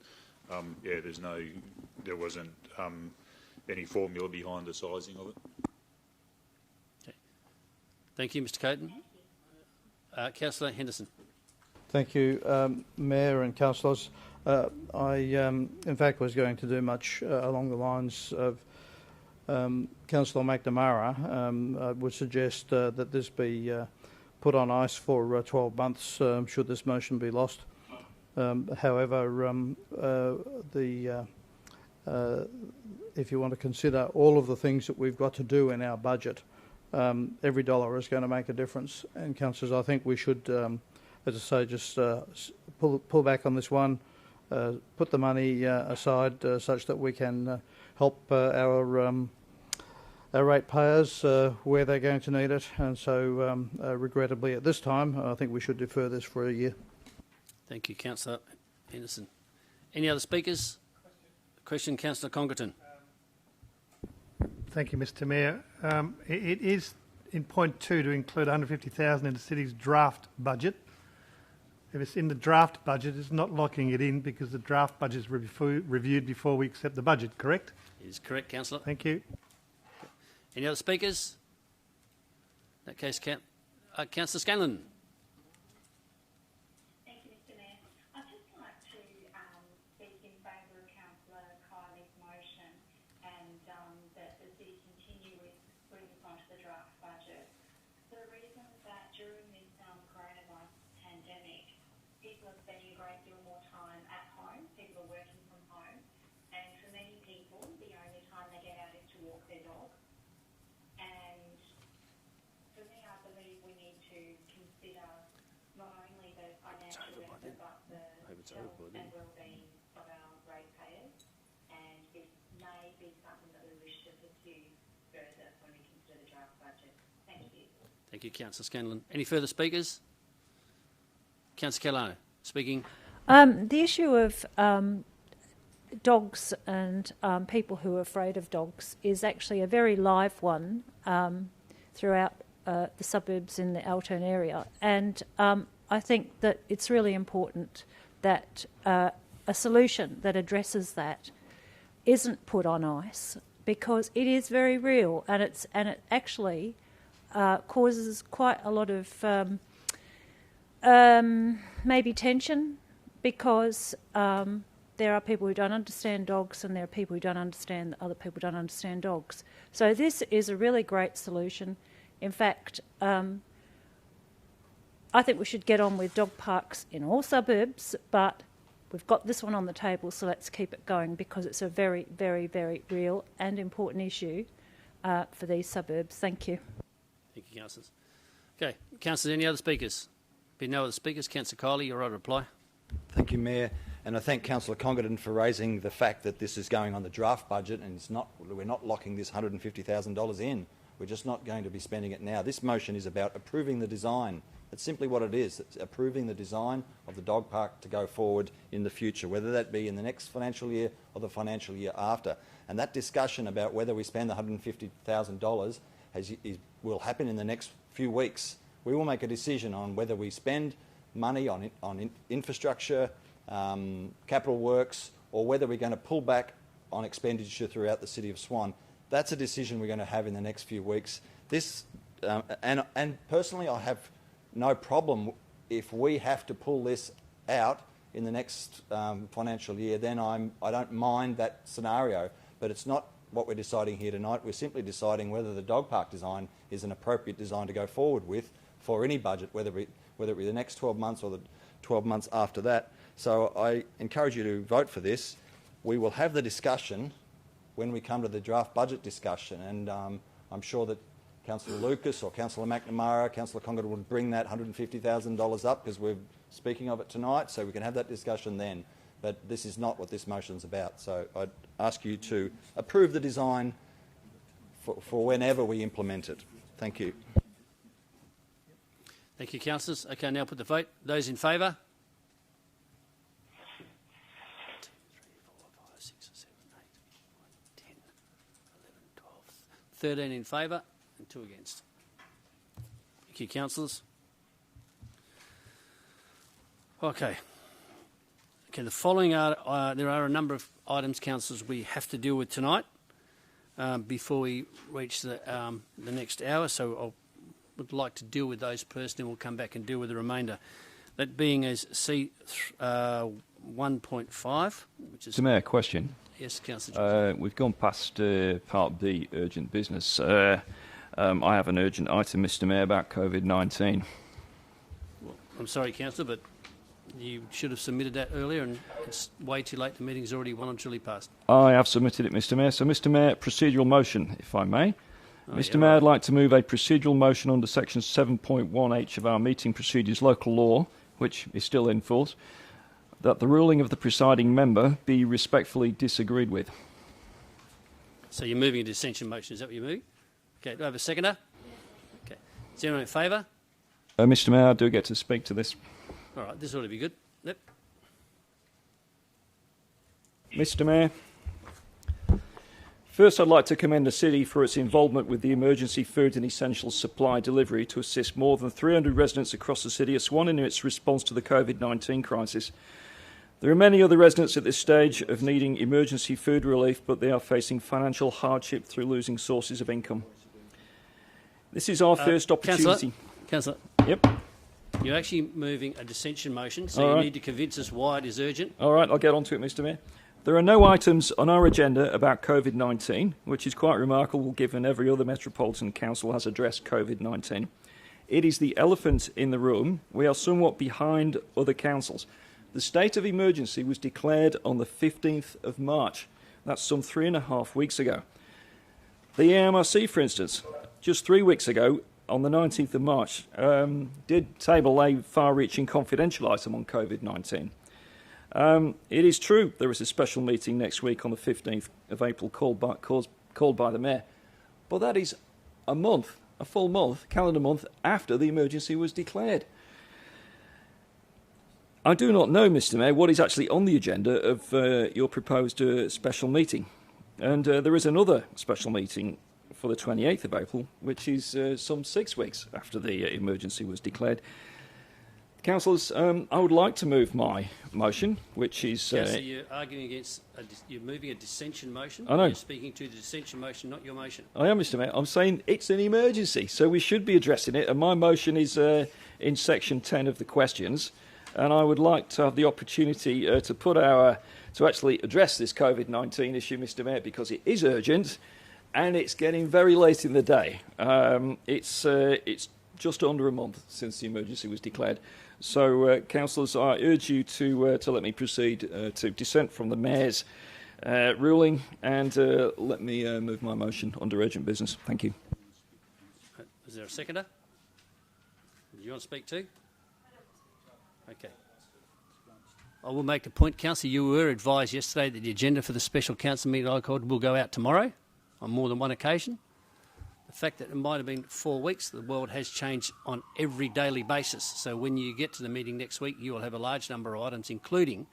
yeah, there wasn't any formula behind the sizing of it. Okay. Thank you, Mr. Caton. Councillor Henderson. Thank you, Mayor and councillors. I, in fact, was going to do much along the lines of Councillor McNamara. I would suggest that this be put on ice for 12 months should this motion be lost. However, if you want to consider all of the things that we've got to do in our budget, every dollar is going to make a difference. And councillors, I think we should, as I say, just pull back on this one. Put the money aside such that we can help our ratepayers where they're going to need it. And so, regrettably, at this time, I think we should defer this for a year. Thank you, Councillor Henderson. Any other speakers? Question, Councillor Congerton. Thank you, Mr Mayor. It is in point 2 to include $150,000 in the city's draft budget. If it's in the draft budget, it's not locking it in because the draft budget is reviewed before we accept the budget, correct? It is correct, Councillor. Thank you. Any other speakers? In that case, Councillor Scanlon. Thank you, Mr Mayor. I'd just like to speak in favour of Councillor Kiley's motion and that the city continue with putting this onto the draft budget. For the reason that during this coronavirus pandemic, people are spending a great deal more time at home. People are working from home. And for many people, the only time they get out is to walk their dog. And for me, I believe consider not only the financial benefit but the health and well-being of our ratepayers, and it may be something that we wish to pursue further when we consider the draft budget. Thank you. Thank you, Councillor Scanlon. Any further speakers? Councillor Calano, speaking. The issue of dogs and people who are afraid of dogs is actually a very live one throughout the suburbs in the Altona area, and I think that it's really important that a solution that addresses that isn't put on ice, because it is very real, and it actually causes quite a lot of maybe tension, because there are people who don't understand dogs and there are people who don't understand that other people don't understand dogs. So this is a really great solution. In fact, I think we should get on with dog parks in all suburbs, but we've got this one on the table, so let's keep it going, because it's a very, very, very real and important issue for these suburbs. Thank you. Thank you, councillors. Okay, councillors, any other speakers? Being no other speakers, Councillor Kiley, you're right to reply. Thank you, Mayor. And I thank Councillor Congdon for raising the fact that this is going on the draft budget, and we're not locking this $150,000 in. We're just not going to be spending it now. This motion is about approving the design. That's simply what it is. It's approving the design of the dog park to go forward in the future, whether that be in the next financial year or the financial year after. And that discussion about whether we spend the $150,000 will happen in the next few weeks. We will make a decision on whether we spend money on infrastructure, capital works, or whether we're going to pull back on expenditure throughout the City of Swan. That's a decision we're going to have in the next few weeks. And personally, I have no problem if we have to pull this out in the next financial year. Then I don't mind that scenario, but it's not what we're deciding here tonight. We're simply deciding whether the dog park design is an appropriate design to go forward with for any budget, whether it be the next 12 months or the 12 months after that. So I encourage you to vote for this. We will have the discussion when we come to the draft budget discussion, and I'm sure that Councillor Lucas or Councillor McNamara, Councillor Congdon would bring that $150,000 up, because we're speaking of it tonight, so we can have that discussion then. But this is not what this motion's about. So I'd ask you to approve the design for whenever we implement it. Thank you. Thank you, councillors. Okay, now put the vote. Those in favour? 2, 3, 4, 5, 6, 7, 8, 9, 10, 11, 12, 13 in favour and 2 against. Thank you, councillors. Okay. Okay, the following are, there are a number of items, councillors, we have to deal with tonight before we reach the next hour, so I would like to deal with those first, then we'll come back and deal with the remainder. That being as C 1.5, which is... Mr Mayor, question. Yes, Councillor. We've gone past Part B, urgent business. I have an urgent item, Mr Mayor, about COVID-19. Well, I'm sorry, Councillor, but you should have submitted that earlier, and it's way too late. The meeting's already well and truly passed. I have submitted it, Mr Mayor. So, Mr Mayor, procedural motion, if I may. Oh, Mr Mayor, I'd like to move a procedural motion under Section 7.1H of our meeting procedures local law, which is still in force, that the ruling of the presiding member be respectfully disagreed with. So you're moving a dissension motion. Is that what you're moving? Okay, do I have a seconder? Okay. Is anyone in favour? Mr Mayor, I do get to speak to this. All right, this ought to be good. Yep. Mr Mayor, first I'd like to commend the City for its involvement with the emergency food and essential supply delivery to assist more than 300 residents across the City of Swan in its response to the COVID-19 crisis. There are many other residents at this stage of needing emergency food relief, but they are facing financial hardship through losing sources of income. This is our first opportunity. Councillor. Yep. You're actually moving a dissension motion, so you need to convince us why it is urgent. All right, I'll get on to it, Mr Mayor. There are no items on our agenda about COVID-19, which is quite remarkable given every other Metropolitan Council has addressed COVID-19. It is the elephant in the room. We are somewhat behind other councils. The state of emergency was declared on the 15th of March. That's some 3.5 weeks ago. The AMRC, for instance, just 3 weeks ago, on the 19th of March, did table a far-reaching confidential item on COVID-19. It is true there is a special meeting next week on the 15th of April called by the Mayor, but that is a full month, calendar month, after the emergency was declared. I do not know, Mr Mayor, what is actually on the agenda of your proposed special meeting. And there is another special meeting for the 28th of April, which is some 6 weeks after the emergency was declared. Councillors, I would like to move my motion, which is... Councillor, you're arguing against... you're moving a dissension motion? I know. You're speaking to the dissension motion, not your motion. I am, Mr Mayor. I'm saying it's an emergency, so we should be addressing it. And my motion is in section 10 of the questions. And I would like to have the opportunity to actually address this COVID-19 issue, Mr Mayor, because it is urgent and it's getting very late in the day. It's just under a month since the emergency was declared. So, councillors, I urge you to let me proceed to dissent from the Mayor's ruling and let me move my motion under urgent business. Thank you. Is there a seconder? Do you want to speak too? Okay. I will make the point, Councillor, you were advised yesterday that the agenda for the special council meeting I called will go out tomorrow on more than one occasion. The fact that it might have been 4 weeks, the world has changed on every daily basis. So when you get to the meeting next week, you will have a large number of items, including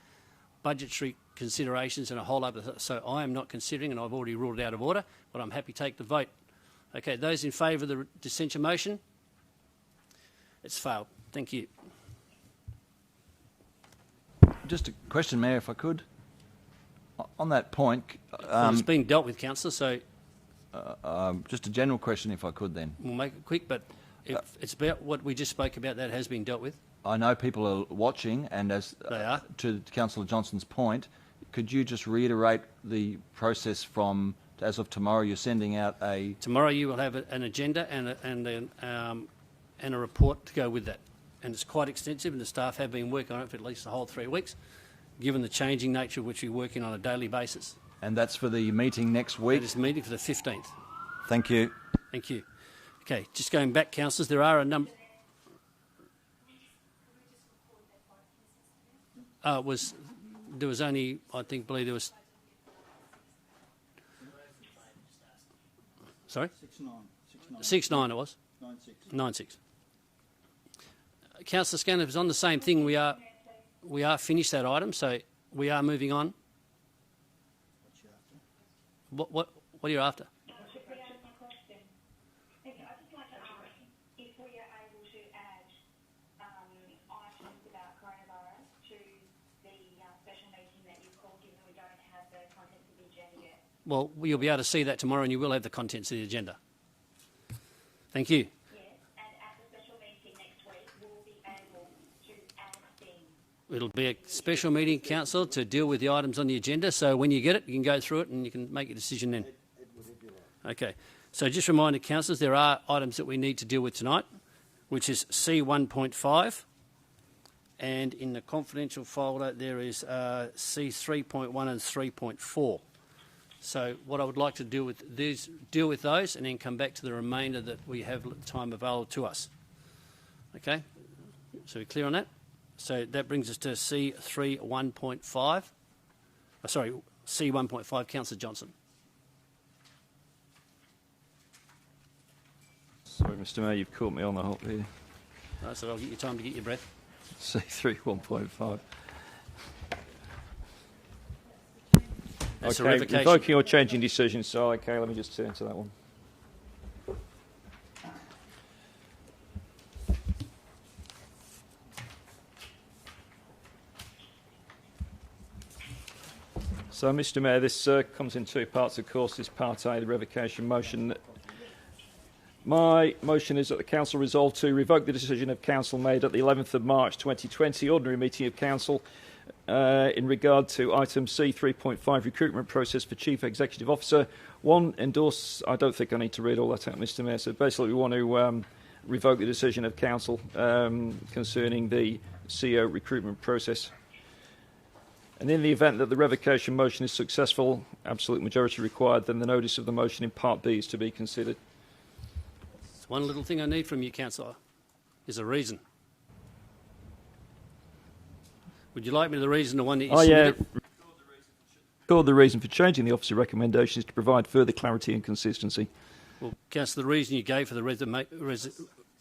budgetary considerations and a whole lot of... So I am not considering, and I've already ruled it out of order, but I'm happy to take the vote. Okay, those in favour of the dissension motion? It's failed. Thank you. Just a question, Mayor, if I could. On that point... Well, it's been dealt with, Councillor, so... just a general question, if I could, then. We'll make it quick, but if it's about what we just spoke about, that has been dealt with. I know people are watching, and as They are. To Councillor Johnson's point, could you just reiterate the process from, as of tomorrow, you're sending out a... Tomorrow you will have an agenda and a report to go with that. And it's quite extensive, and the staff have been working on it for at least the whole 3 weeks, given the changing nature of which we're working on a daily basis. And that's for the meeting next week? It is the meeting for the 15th. Thank you. Thank you. Okay, just going back, councillors, there are a number... There was only, I believe there was... Sorry? 6-9 it was? 9-6. Councillor Scanlon, it's on the same thing. We are finished that item, so we are moving on. What are you after? I'd just like to ask if we are able to add items about coronavirus to the special meeting that you've called, given we don't have the contents of the agenda yet. Well, you'll be able to see that tomorrow, and you will have the contents of the agenda. Thank you. Yes, and at the special meeting next week, we'll be able to add things. It'll be a special meeting, Council, to deal with the items on the agenda. So when you get it, you can go through it and you can make a decision then. Okay. So just a reminder, councillors, there are items that we need to deal with tonight, which is C1.5. And in the confidential folder, there is C3.1 and 3.4. So what I would like to deal with those and then come back to the remainder that we have time available to us. Okay? So we're clear on that? So that brings us to C1.5. Sorry, C1.5, Councillor Johnson. Sorry, Mr Mayor, you've caught me on the hop here. Right, so I'll give you time to get your breath. C3 1.5. That's a okay, revocation. revoking or changing decisions. So, okay, let me just turn to that one. So, Mr Mayor, this comes in two parts, of course. This Part A, the revocation motion. My motion is that the Council resolve to revoke the decision of Council made at the 11th of March 2020 ordinary meeting of Council in regard to item C 3.5 recruitment process for Chief Executive Officer. One, endorse, I don't think I need to read all that out, Mr Mayor, so basically we want to revoke the decision of Council concerning the CEO recruitment process. And in the event that the revocation motion is successful, absolute majority required, then the notice of the motion in Part B is to be considered. So One little thing I need from you, councillor, is a reason. Would you like me to the reason, the one that you submitted? The reason for changing the officer recommendation is to provide further clarity and consistency. Well, councillor, the reason you gave for the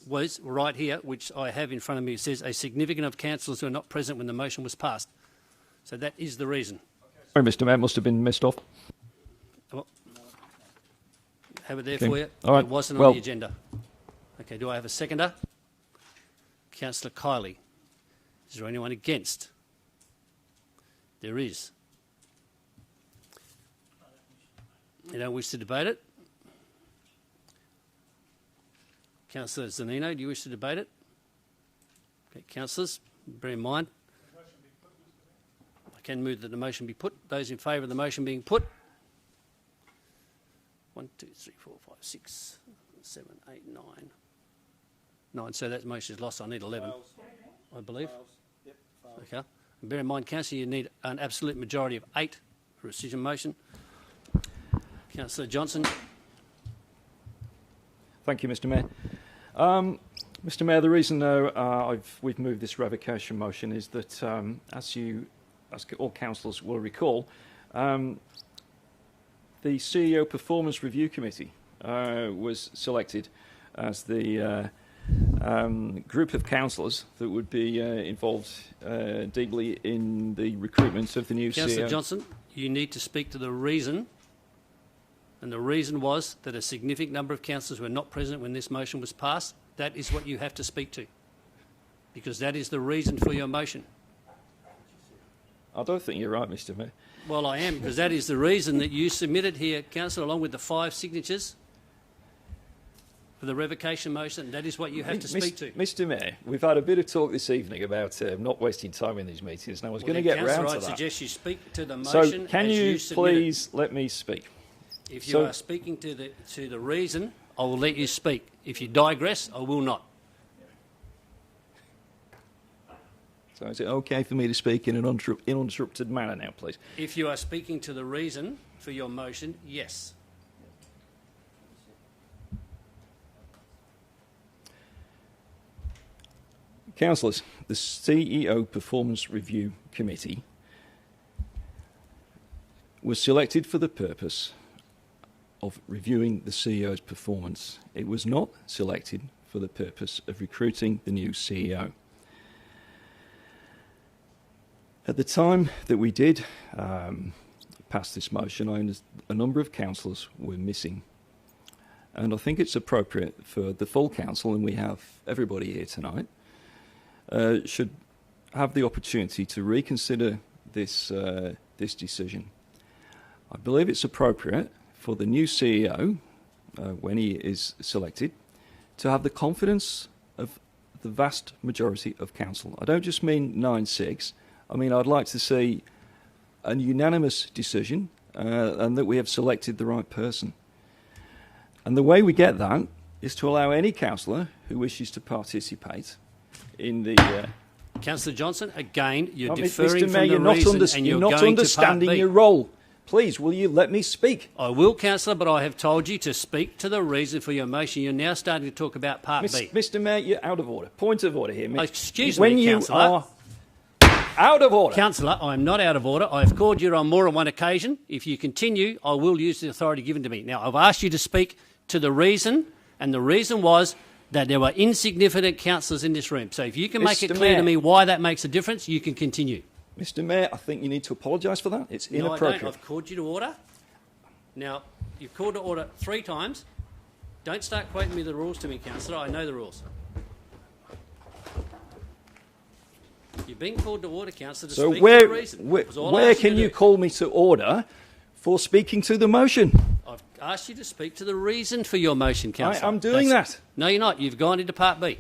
was right here, which I have in front of me. It says a significant of councillors who are not present when the motion was passed. So that is the reason. Sorry, Mr. Mayor, must have been missed off. Well, have it there Okay. for you. All right. It wasn't Well- on the agenda. Okay, do I have a seconder? Councillor Kiley. Is there anyone against? There is. You don't wish to debate it? Councillor Zanino, do you wish to debate it? Okay, councillors, bear in mind. I can move that the motion be put. Those in favour of the motion being put? 1, 2, 3, 4, 5, 6, 7, 8, 9. 9, so that motion is lost. I need 11, I believe. Okay. And bear in mind, councillor, you need an absolute majority of 8 for a rescission motion. Councillor Johnson. Thank you, Mr. Mayor. Mr. Mayor, the reason, though, we've moved this revocation motion is that, as all councillors will recall, the CEO Performance Review Committee was selected as the group of councillors that would be involved deeply in the recruitment of the new CEO. Councillor Johnson, you need to speak to the reason. And the reason was that a significant number of councillors were not present when this motion was passed. That is what you have to speak to, because that is the reason for your motion. I don't think you're right, Mr. Mayor. Well, I am, because that is the reason that you submitted here, councillor, along with the 5 signatures for the revocation motion. That is what you have to speak to. Mr. Mayor, we've had a bit of talk this evening about not wasting time in these meetings, and I was going to get round to I'd that. suggest you speak to the motion. So, can you please let me speak? If you are speaking to the reason, I will let you speak. If you digress, I will not. So is it okay for me to speak in an uninterrupted manner now, please? If you are speaking to the reason for your motion, yes. Councillors, the CEO Performance Review Committee was selected for the purpose of reviewing the CEO's performance. It was not selected for the purpose of recruiting the new CEO. At the time that we did pass this motion, a number of councillors were missing. And I think it's appropriate for the full council, and we have everybody here tonight, should have the opportunity to reconsider this decision. I believe it's appropriate for the new CEO, when he is selected, to have the confidence of the vast majority of council. I don't just mean 9-6. I mean, I'd like to see a unanimous decision and that we have selected the right person. And the way we get that is to allow any councillor who wishes to participate in the... Councillor Johnson, again, you're Mr. deferring from Mayor, the reason and you're you're not going understanding to Part B. your role. Please, will you let me speak? I will, councillor, but I have told you to speak to the reason for your motion. You're now starting to talk about Part B. Mr. Mayor, you're out of order. Point of order here. Excuse when me, you councillor. are out of order. Councillor, I am not out of order. I have called you on more than one occasion. If you continue, I will use the authority given to me. Now, I've asked you to speak to the reason, and the reason was that there were insignificant councillors in this room. So if you can make it clear to me why that makes a difference, you can continue. Mr. Mayor, I think you need to apologise for that. It's No, inappropriate. I don't. I've called you to order. Now, you've called to order 3 times. Don't start quoting me the rules to me, councillor. I know the rules. You've been called to order, councillor, to speak to the reason. Where can you call me to order for speaking to the motion? I've asked you to speak to the reason for your motion, councillor. I'm doing that. No, you're not. You've gone into Part B.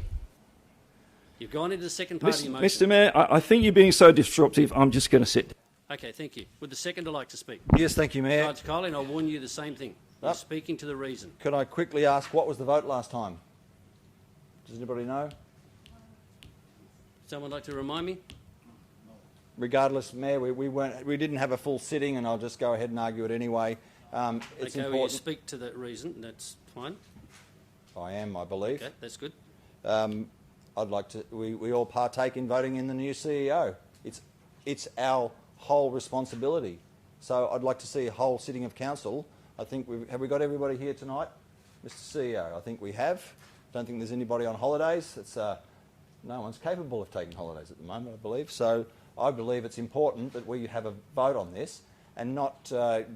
You've gone into the second part of your motion. Mr. Mayor, I think you're being so disruptive. I'm just going to sit down. Okay, thank you. Would the seconder like to speak? Yes, thank you, Mayor. Judge Colin, I'll warn you the same thing. You're speaking to the reason. Could I quickly ask, what was the vote last time? Does anybody know? Someone like to remind me? Regardless, Mayor, we didn't have a full sitting, and I'll just go ahead and argue it anyway. It's Okay, well, you important. speak to that reason. That's fine. I am, I believe. Okay, that's good. I'd like to. We all partake in voting in the new CEO. It's our whole responsibility. So I'd like to see a whole sitting of council. I think have we got everybody here tonight, Mr. CEO? I think we have. Don't think there's anybody on holidays. It's no one's capable of taking holidays at the moment, I believe. So I believe it's important that we have a vote on this and not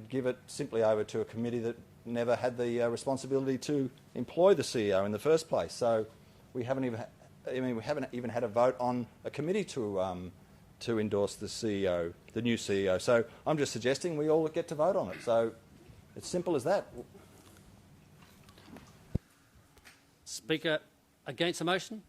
give it simply over to a committee that never had the responsibility to employ the CEO in the first place. So we haven't even had a vote on a committee to endorse the CEO, the new CEO. So I'm just suggesting we all get to vote on it. So it's simple as that. Speaker against the motion?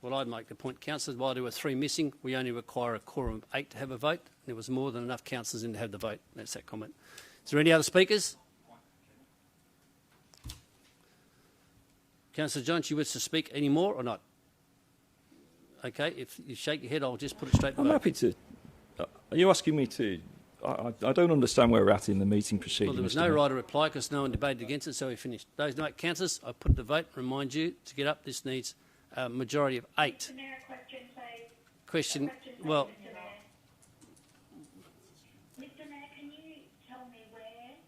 Well, I'd make the point, councillors, while there were 3 missing, we only require a quorum of 8 to have a vote. There was more than enough councillors in to have the vote. That's that comment. Is there any other speakers? Councillor Johns, you wish to speak any more or not? Okay, if you shake your head, I'll just put it straight to I'm vote. happy to. Are you asking me to? I don't understand where we're at in the meeting proceeding. Well, there was Mr. no Mayor. right to reply because no one debated against it, so we finished. Those no councillors, I put it to vote. Remind you to get up. This needs a majority of 8. Mr. Mayor, a question, please. Question. Please, Well, Mr. Mayor. Mr. Mayor, can you tell me where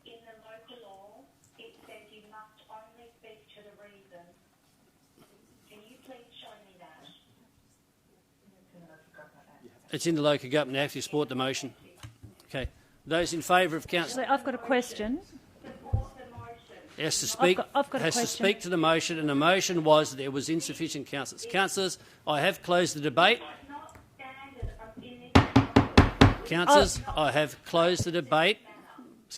in the local law it says you must only speak to the reason? Can you please show me that? it's in the local government now if you support the motion. Okay. Those in favour of council. I've got a question. Has to speak. I've got a has to question. speak to the motion, and the motion was that there was insufficient councillors. Councillors, I have closed the debate. Councillors, I have closed the debate.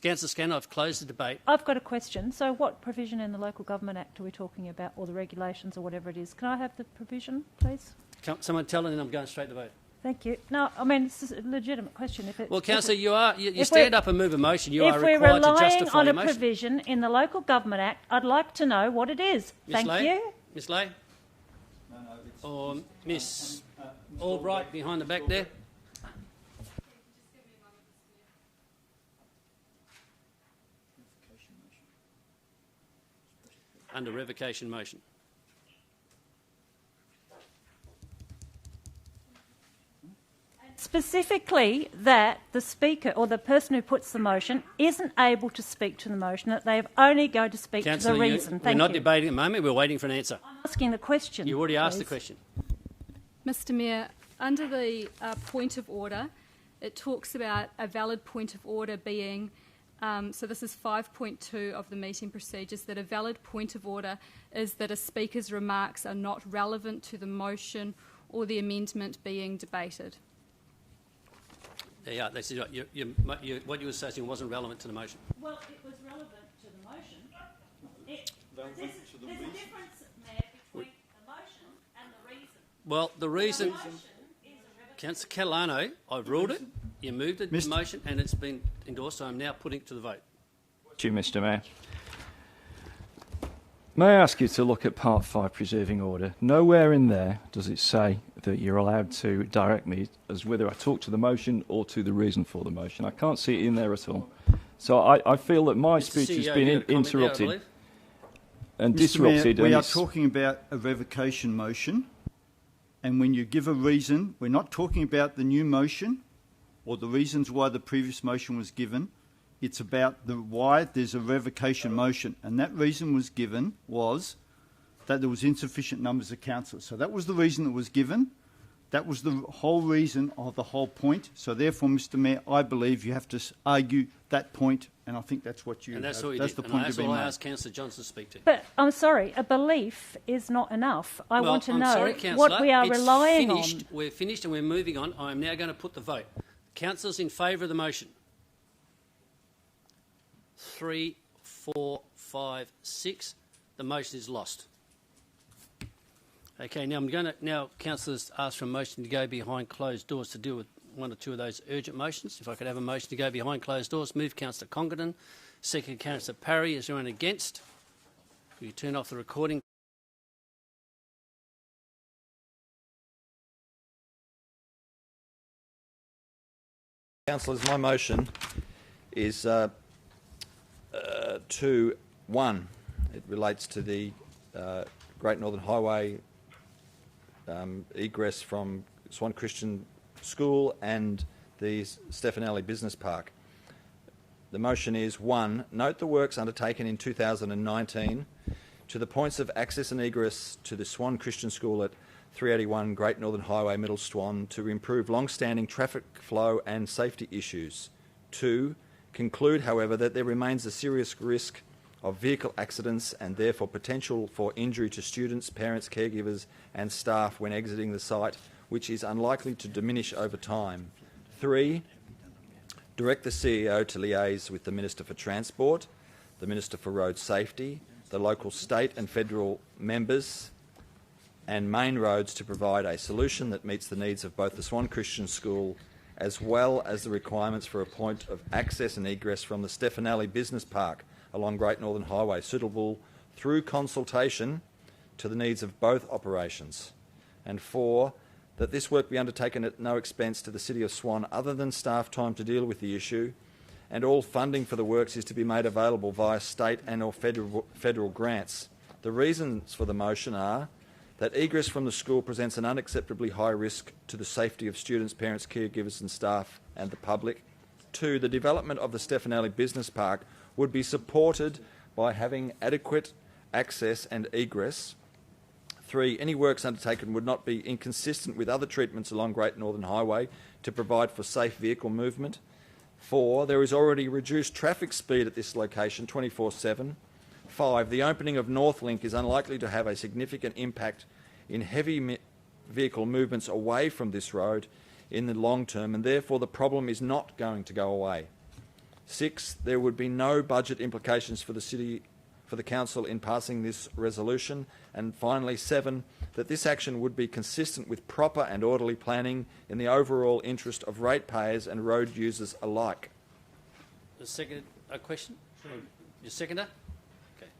Councillor Scanlon, I've closed the debate. I've got a question. So what provision in the Local Government Act are we talking about, or the regulations or whatever it is? Can I have the provision, please? Can someone tell, and then I'm going straight to vote. Thank you. No, I mean, it's a legitimate question. If it, Well, if Councillor, it- you stand up and move a motion. You are if we're required to relying justify on your a motion. provision in the Local Government Act, I'd like to know what it is. Ms. Thank Lay? you. Ms. Lay? Or Miss Albright behind the back there? Under revocation motion. Specifically, that the Speaker or the person who puts the motion isn't able to speak to the motion, that they have only going to speak Councillor, to the reason. we're Thank not you. debating at the moment. We're waiting for an answer. I'm asking the question. You already asked the please. question. Mr Mayor, under the point of order, it talks about a valid point of order being, so this is 5.2 of the meeting procedures, that a valid point of order is that a speaker's remarks are not relevant to the motion or the amendment being debated. Yeah, this is right. What you were saying wasn't relevant to the motion. Well, it was relevant to the motion. There's a difference, Mayor, between the motion and the reason. Well, the reason, Councillor Catalano, I've ruled it. You moved it to motion, and it's been endorsed. So I'm now putting it to the vote. Thank you, Mr. Mayor. May I ask you to look at Part 5, preserving order? Nowhere in there does it say that you're allowed to direct me as whether I talk to the motion or to the reason for the motion. I can't see it in there at all. So I feel that my speech has CEO, been you had a comment there, I interrupted believe. and Mr. disrupted. Mayor, we and are it's- talking about a revocation motion, and when you give a reason, we're not talking about the new motion or the reasons why the previous motion was given. It's about why there's a revocation motion, and that reason was given was that there was insufficient numbers of councillors. So that was the reason that was given. That was the whole reason of the whole point. So therefore, Mr. Mayor, I believe you have to argue that point, and I think that's what you. And that's have. what you That's did. the point that's you've been all I made. asked Councillor Johnson to speak to. But I'm sorry, a belief is not enough. I Well, want to I'm know sorry, what Councillor. we are It's relying finished. on. We're finished and we're moving on. I'm now going to put the vote. Councillors in favour of the motion. 3, 4, 5, 6. The motion is lost. Okay, now I'm going to councillors ask for a motion to go behind closed doors to deal with one or two of those urgent motions. If I could have a motion to go behind closed doors, move Councillor Congdon, second Councillor Parry. Is there anyone against? Will you turn off the recording? Councillors, my motion is to One, it relates to the Great Northern Highway egress from Swan Christian School and the Stefanelli Business Park. The motion is 1. Note the works undertaken in 2019 to the points of access and egress to the Swan Christian School at 381 Great Northern Highway, Middle Swan, to improve long-standing traffic flow and safety issues. 2. Conclude, however, that there remains a serious risk of vehicle accidents and therefore potential for injury to students, parents, caregivers and staff when exiting the site, which is unlikely to diminish over time. 3. Direct the CEO to liaise with the Minister for Transport, the Minister for Road Safety, the local state and federal members and main roads to provide a solution that meets the needs of both the Swan Christian School as well as the requirements for a point of access and egress from the Stefanelli Business Park along Great Northern Highway, suitable through consultation to the needs of both operations. And 4, that this work be undertaken at no expense to the City of Swan other than staff time to deal with the issue, and all funding for the works is to be made available via state and or federal grants. The reasons for the motion are that egress from the school presents an unacceptably high risk to the safety of students, parents, caregivers and staff and the public. 2, the development of the Stefanelli Business Park would be supported by having adequate access and egress. 3, any works undertaken would not be inconsistent with other treatments along Great Northern Highway to provide for safe vehicle movement. 4, there is already reduced traffic speed at this location 24/7. 5, the opening of Northlink is unlikely to have a significant impact in heavy vehicle movements away from this road in the long term, and therefore the problem is not going to go away. 6, there would be no budget implications for the Council in passing this resolution. And finally, 7, that this action would be consistent with proper and orderly planning in the overall interest of ratepayers and road users alike. A second question? Your seconder? Okay.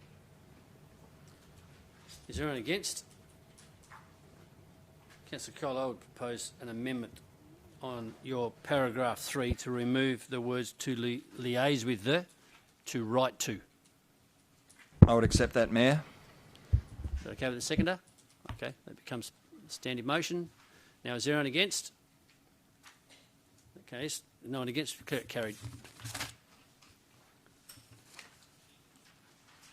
Is there anyone against? Councillor Cole, I would propose an amendment on your paragraph 3 to remove the words to liaise with the to write to. I would accept that, Mayor. Is that okay with the seconder? Okay, that becomes a standing motion. Now, is there anyone against? Okay, no one against. Carried.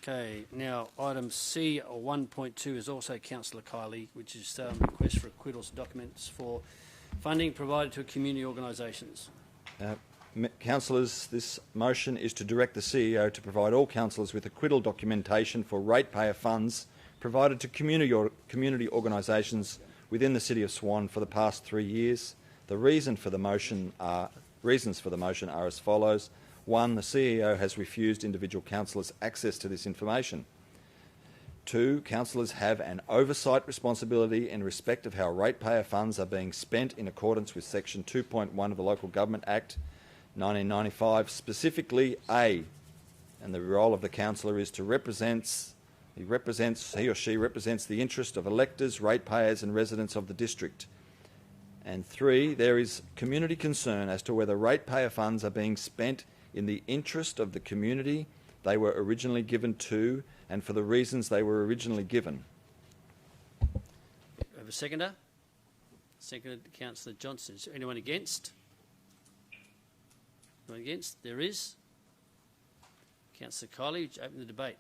Okay, now item C 1.2 is also Councillor Kiley, which is request for acquittals documents for funding provided to community organisations. Councillors, this motion is to direct the CEO to provide all councillors with acquittal documentation for ratepayer funds provided to community organisations within the City of Swan for the past 3 years. The reasons for the motion are as follows. 1, the CEO has refused individual councillors access to this information. 2, councillors have an oversight responsibility in respect of how ratepayer funds are being spent in accordance with Section 2.1 of the Local Government Act 1995, specifically A, and the role of the councillor is to he or she represents the interest of electors, ratepayers and residents of the district. And 3, there is community concern as to whether ratepayer funds are being spent in the interest of the community they were originally given to and for the reasons they were originally given. We have a seconder? Seconded Councillor Johnson. Is there anyone against? Anyone against? There is. Councillor Kiley, would you open the debate?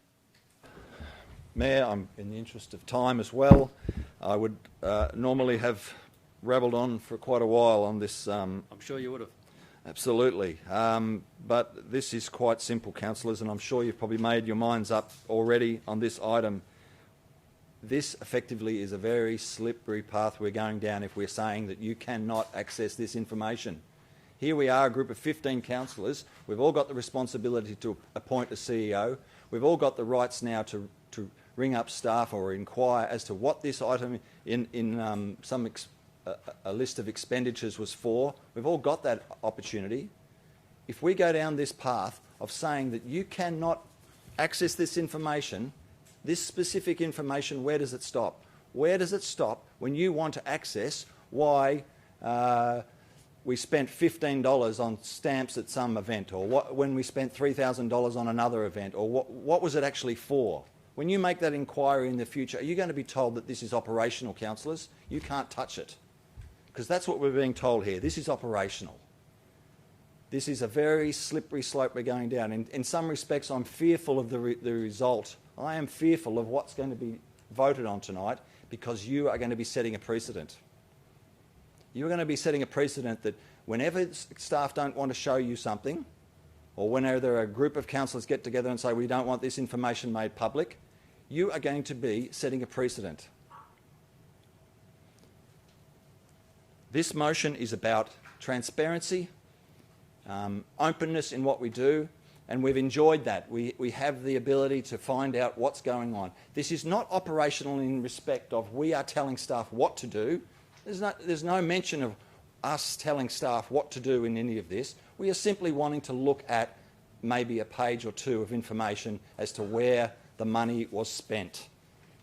Mayor, I'm in the interest of time as well. I would normally have rabbled on for quite a while on this. I'm sure you would have. Absolutely. But this is quite simple, councillors, and I'm sure you've probably made your minds up already on this item. This effectively is a very slippery path we're going down if we're saying that you cannot access this information. Here we are, a group of 15 councillors. We've all got the responsibility to appoint a CEO. We've all got the rights now to ring up staff or inquire as to what this item in a list of expenditures was for. We've all got that opportunity. If we go down this path of saying that you cannot access this information, this specific information, where does it stop? Where does it stop when you want to access why we spent $15 on stamps at some event, or when we spent $3,000 on another event, or what was it actually for? When you make that inquiry in the future, are you going to be told that this is operational, councillors? You can't touch it, because that's what we're being told here. This is operational. This is a very slippery slope we're going down. In some respects, I'm fearful of the result. I am fearful of what's going to be voted on tonight, because you are going to be setting a precedent. You are going to be setting a precedent that whenever staff don't want to show you something, or whenever a group of councillors get together and say we don't want this information made public, you are going to be setting a precedent. This motion is about transparency, openness in what we do, and we've enjoyed that. We have the ability to find out what's going on. This is not operational in respect of we are telling staff what to do. There's no mention of us telling staff what to do in any of this. We are simply wanting to look at maybe a page or two of information as to where the money was spent.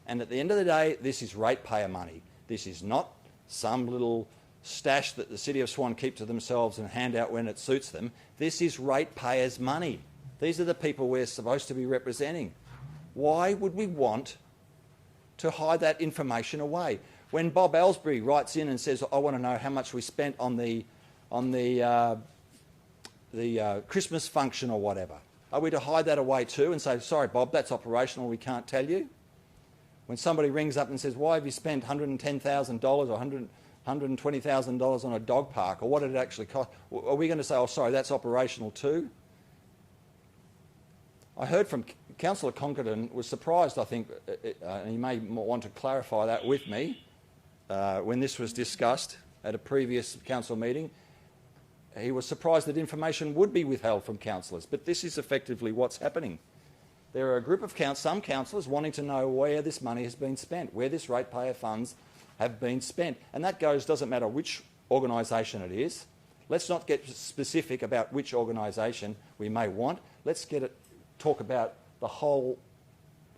And at the end of the day, this is ratepayer money. This is not some little stash that the City of Swan keep to themselves and hand out when it suits them. This is ratepayers' money. These are the people we're supposed to be representing. Why would we want to hide that information away? When Bob Ellsbury writes in and says, I want to know how much we spent on the Christmas function or whatever, are we to hide that away too and say, sorry, Bob, that's operational, we can't tell you? When somebody rings up and says, why have you spent $110,000 or $120,000 on a dog park, or what did it actually cost? Are we going to say, oh, sorry, that's operational too? I heard from Councillor Conkerton, was surprised, I think, and he may want to clarify that with me, when this was discussed at a previous council meeting. He was surprised that information would be withheld from councillors, but this is effectively what's happening. There are a group of some councillors wanting to know where this money has been spent, where this ratepayer funds have been spent. And that doesn't matter which organisation it is. Let's not get specific about which organisation we may want. Let's talk about the whole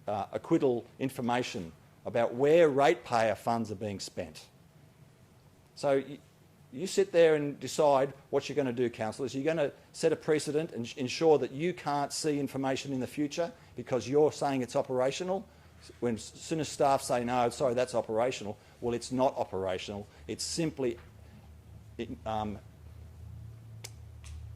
acquittal information about where ratepayer funds are being spent. So you sit there and decide what you're going to do, councillors. You're going to set a precedent and ensure that you can't see information in the future because you're saying it's operational. As soon as staff say, no, sorry, that's operational, well, it's not operational. It's simply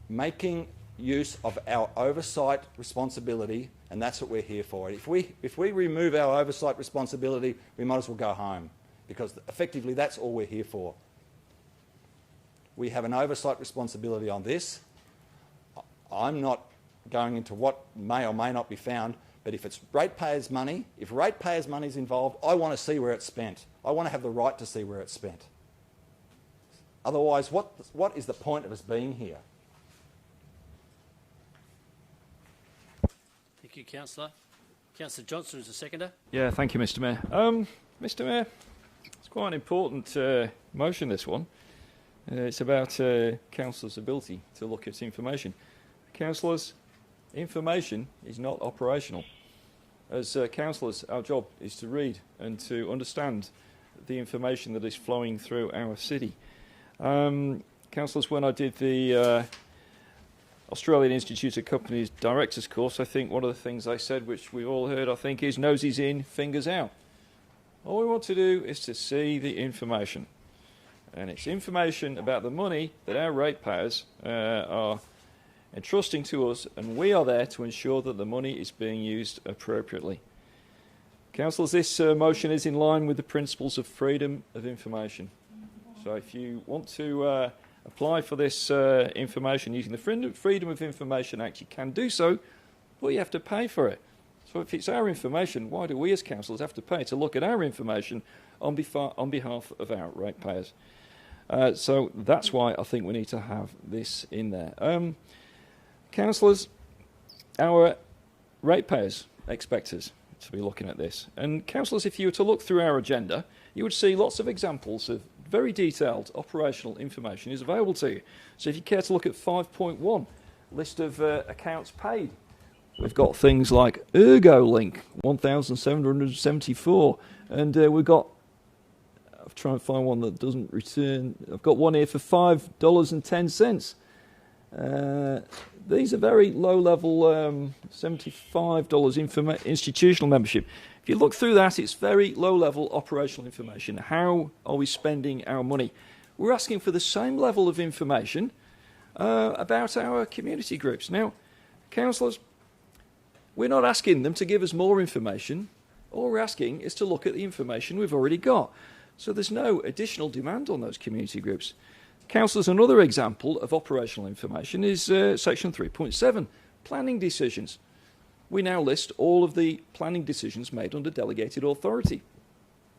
making use of our oversight responsibility, and that's what we're here for. If we remove our oversight responsibility, we might as well go home, because effectively that's all we're here for. We have an oversight responsibility on this. I'm not going into what may or may not be found, but if it's ratepayers' money, if ratepayers' money is involved, I want to see where it's spent. I want to have the right to see where it's spent. Otherwise, what is the point of us being here? Thank you, Councillor. Councillor Johnson is the seconder. Yeah, thank you, Mr. Mayor. Mr. Mayor, it's quite an important motion, this one. It's about councillors' ability to look at information. Councillors, information is not operational. As councillors, our job is to read and to understand the information that is flowing through our city. Councillors, when I did the Australian Institute of Companies Directors course, I think one of the things they said, which we've all heard, I think, is noses in, fingers out. All we want to do is to see the information. And it's information about the money that our ratepayers are entrusting to us, and we are there to ensure that the money is being used appropriately. Councillors, this motion is in line with the principles of freedom of information. So if you want to apply for this information using the Freedom of Information Act, you can do so, but you have to pay for it. So if it's our information, why do we as councillors have to pay to look at our information on behalf of our ratepayers? So that's why I think we need to have this in there. Councillors, our ratepayers expect us to be looking at this. And councillors, if you were to look through our agenda, you would see lots of examples of very detailed operational information is available to you. So if you care to look at 5.1, list of accounts paid, we've got things like ErgoLink, 1,774, and we've got I'll try and find one that doesn't return. I've got one here for $5.10. These are very low-level, $75 institutional membership. If you look through that, it's very low-level operational information. How are we spending our money? We're asking for the same level of information about our community groups. Now, councillors, we're not asking them to give us more information. All we're asking is to look at the information we've already got. So there's no additional demand on those community groups. Councillors, another example of operational information is section 3.7, planning decisions. We now list all of the planning decisions made under delegated authority.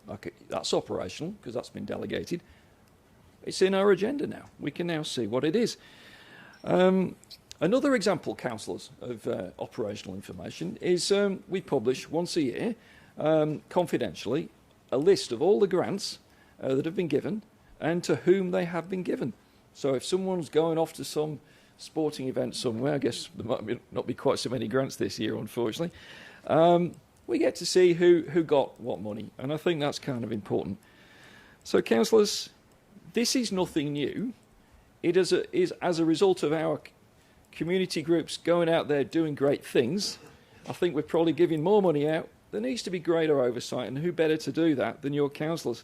Okay, that's operational because that's been delegated. It's in our agenda now. We can now see what it is. Another example, councillors, of operational information is we publish once a year, confidentially, a list of all the grants that have been given and to whom they have been given. So if someone's going off to some sporting event somewhere, I guess there might not be quite so many grants this year, unfortunately, we get to see who got what money, and I think that's kind of important. So, councillors, this is nothing new. It is as a result of our community groups going out there doing great things. I think we're probably giving more money out. There needs to be greater oversight, and who better to do that than your councillors?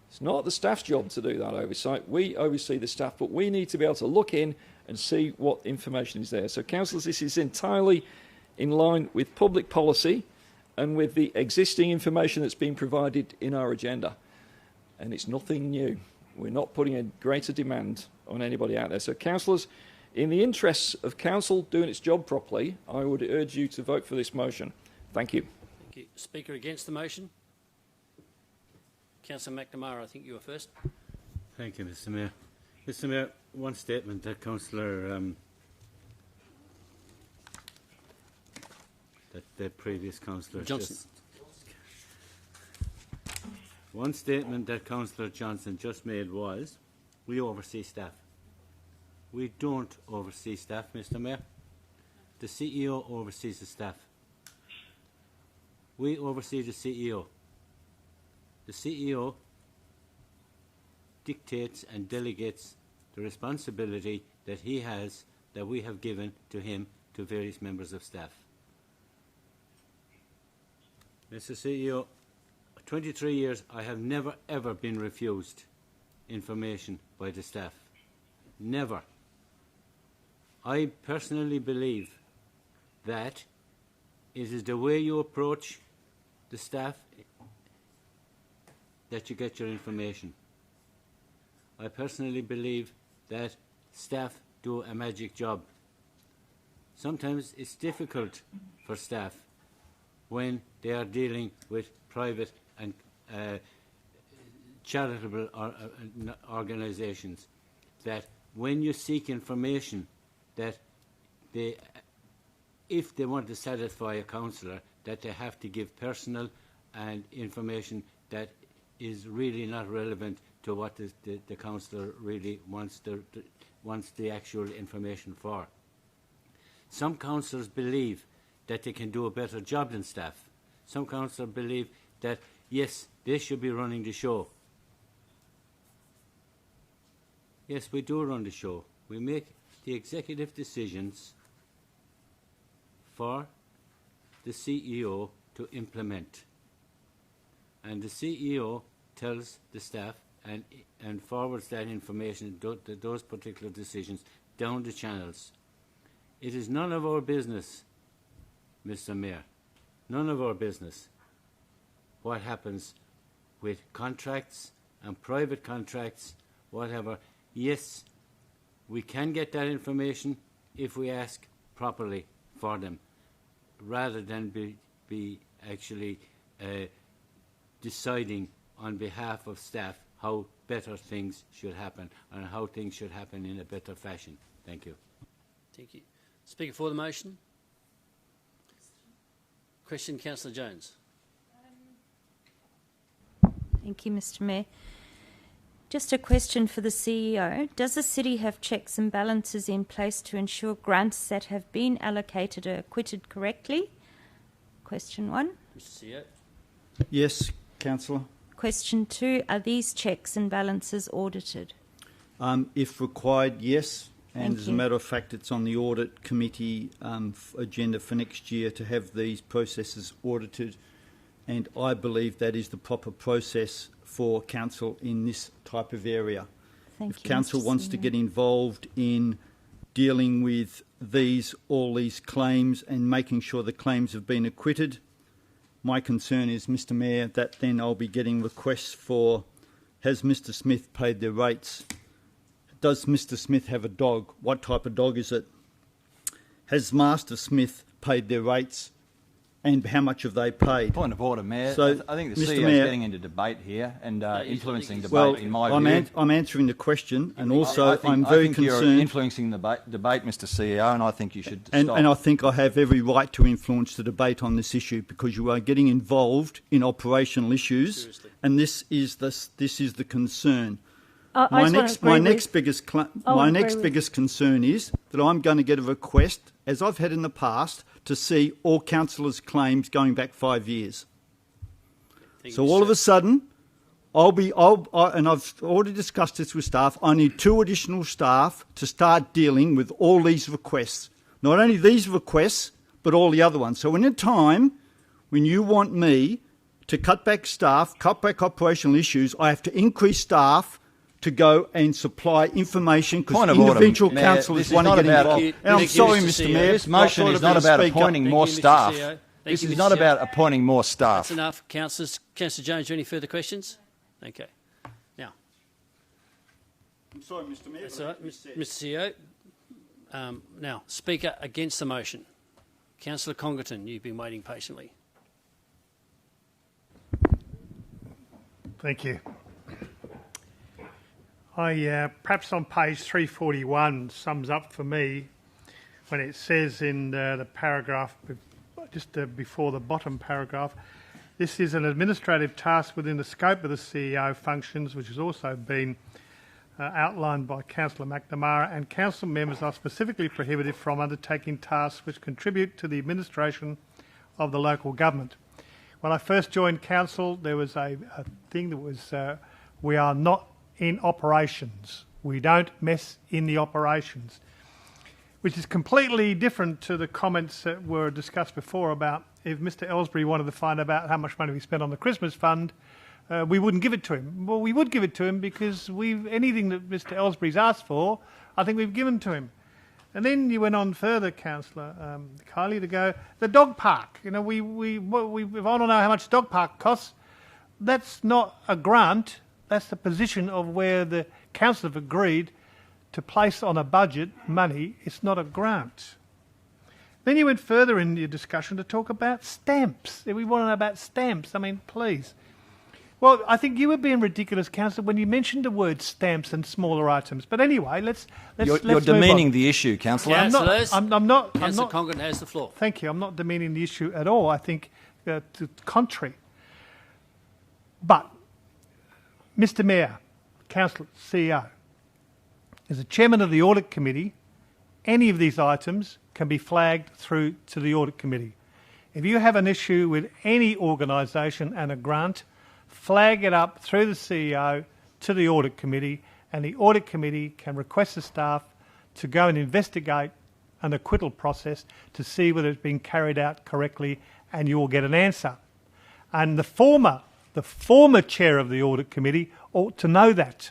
It's not the staff's job to do that oversight. We oversee the staff, but we need to be able to look in and see what information is there. So, councillors, this is entirely in line with public policy and with the existing information that's been provided in our agenda. And it's nothing new. We're not putting a greater demand on anybody out there. So, councillors, in the interests of council doing its job properly, I would urge you to vote for this motion. Thank you. Thank you. Speaker against the motion? Councillor McNamara, I think you were first. Thank you, Mr. Mayor. Mr. Mayor, one statement that Councillor, that the previous councillor Johnson. One statement that Councillor Johnson just made was, we oversee staff. We don't oversee staff, Mr. Mayor. The CEO oversees the staff. We oversee the CEO. The CEO dictates and delegates the responsibility that he has, that we have given to him, to various members of staff. Mr. CEO, 23 years, I have never ever been refused information by the staff. Never. I personally believe that it is the way you approach the staff that you get your information. I personally believe that staff do a magic job. Sometimes it's difficult for staff when they are dealing with private and charitable organisations, that when you seek information, that they, if they want to satisfy a councillor, that they have to give personal and information that is really not relevant to what the councillor really wants the actual information for. Some councillors believe that they can do a better job than staff. Some councillors believe that, yes, they should be running the show. Yes, we do run the show. We make the executive decisions for the CEO to implement. And the CEO tells the staff and forwards that information, those particular decisions, down the channels. It is none of our business, Mr. Mayor, none of our business what happens with contracts and private contracts, whatever. Yes, we can get that information if we ask properly for them, rather than be actually deciding on behalf of staff how better things should happen and how things should happen in a better fashion. Thank you. Thank you. Speaker for the motion. Question, Councillor Jones. Thank you, Mr. Mayor. Just a question for the CEO. Does the city have checks and balances in place to ensure grants that have been allocated are acquitted correctly? Question one. Mr. CEO. Yes, Councillor. question 2, are these checks and balances audited? If required, yes. And Thank as a you. matter of fact, it's on the audit committee agenda for next year to have these processes audited. And I believe that is the proper process for council in this type of area. Thank If you, council Mr. wants to CEO. get involved in dealing with all these claims and making sure the claims have been acquitted, my concern is, Mr. Mayor, that then I'll be getting requests for, has Mr. Smith paid their rates? Does Mr. Smith have a dog? What type of dog is it? Has Master Smith paid their rates? And how much have they paid? Point of order, Mayor. So, I think the Mr. CEO is Mayor- getting into debate here and influencing debate, Well, in my I'm, view. I'm answering the question, and also I think, I'm very I think concerned. you're influencing the debate, Mr. CEO, and I think you should And, stop. and I think I have every right to influence the debate on this issue because you are getting involved in operational issues, and this is the concern. My next biggest concern is that I'm going to get a request, as I've had in the past, to see all councillors' claims going back 5 years. So all of a sudden, and I've already discussed this with staff, I need 2 additional staff to start dealing with all these requests. Not only these requests, but all the other ones. So in a time when you want me to cut back staff, cut back operational issues, I have to increase staff to go and supply information because Point of order, individual Mayor. councillors This is want to not get about- involved. And I'm sorry, Mr. Mayor. This motion is not about appointing more staff. This is not about appointing more staff. That's enough, councillors. Councillor Jones, any further questions? Okay. Now, I'm sorry, Mr. Mayor. that's all right, Mr. CEO. Now, Speaker against the motion. Councillor Congerton, you've been waiting patiently. Thank you. Perhaps on page 341 sums up for me when it says in the paragraph, just before the bottom paragraph, this is an administrative task within the scope of the CEO functions, which has also been outlined by Councillor McNamara, and council members are specifically prohibited from undertaking tasks which contribute to the administration of the local government. When I first joined council, there was a thing that was, we are not in operations. We don't mess in the operations, which is completely different to the comments that were discussed before about if Mr. Ellsbury wanted to find out how much money we spent on the Christmas fund, we wouldn't give it to him. Well, we would give it to him because anything that Mr. Ellsbury's asked for, I think we've given to him. And then you went on further, Councillor Kylie, to go, the dog park. You know, if I want to know how much dog park costs, that's not a grant. That's the position of where the council have agreed to place on a budget money. It's not a grant. Then you went further in your discussion to talk about stamps. We want to know about stamps. I mean, please. Well, I think you were being ridiculous, Councillor, when you mentioned the word stamps and smaller items. But anyway, let's You're move demeaning on. the issue, Councillor. I'm not. Councillor Congerton has the floor. Thank you. I'm not demeaning the issue at all. I think to the contrary. But, Mr. Mayor, Councillor, CEO, as a chairman of the Audit Committee, any of these items can be flagged through to the Audit Committee. If you have an issue with any organisation and a grant, flag it up through the CEO to the Audit Committee, and the Audit Committee can request the staff to go and investigate an acquittal process to see whether it's been carried out correctly, and you will get an answer. And the former chair of the Audit Committee ought to know that.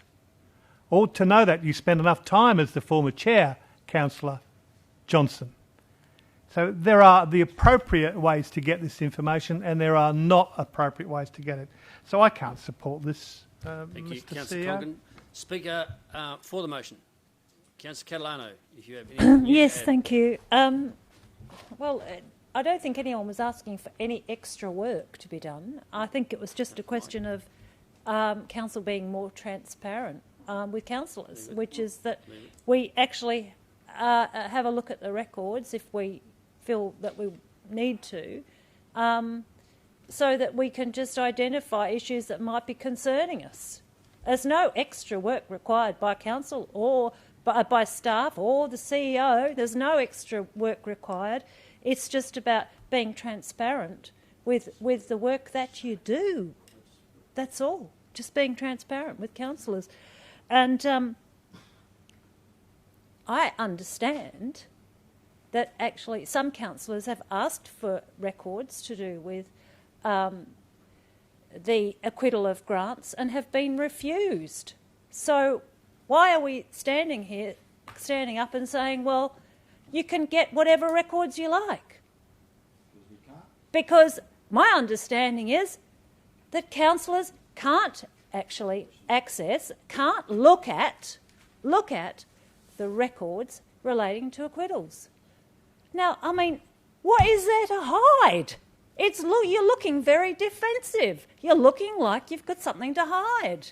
Ought to know that. You spent enough time as the former chair, Councillor Johnson. So there are the appropriate ways to get this information, and there are not appropriate ways to get it. So I can't support this, Thank you, Mr. Councillor CEO. Congerton. Speaker for the motion. Councillor Catalano, if you have anything to Yes, add. thank you. Well, I don't think anyone was asking for any extra work to be done. I think it was just a question of council being more transparent with councillors, which is that we actually have a look at the records if we feel that we need to, so that we can just identify issues that might be concerning us. There's no extra work required by council or by staff or the CEO. There's no extra work required. It's just about being transparent with the work that you do. That's all. Just being transparent with councillors. And I understand that actually some councillors have asked for records to do with the acquittal of grants and have been refused. So why are we standing up and saying, well, you can get whatever records you like? Because my understanding is that councillors can't actually can't look at the records relating to acquittals. Now, I mean, what is there to hide? You're looking very defensive. You're looking like you've got something to hide.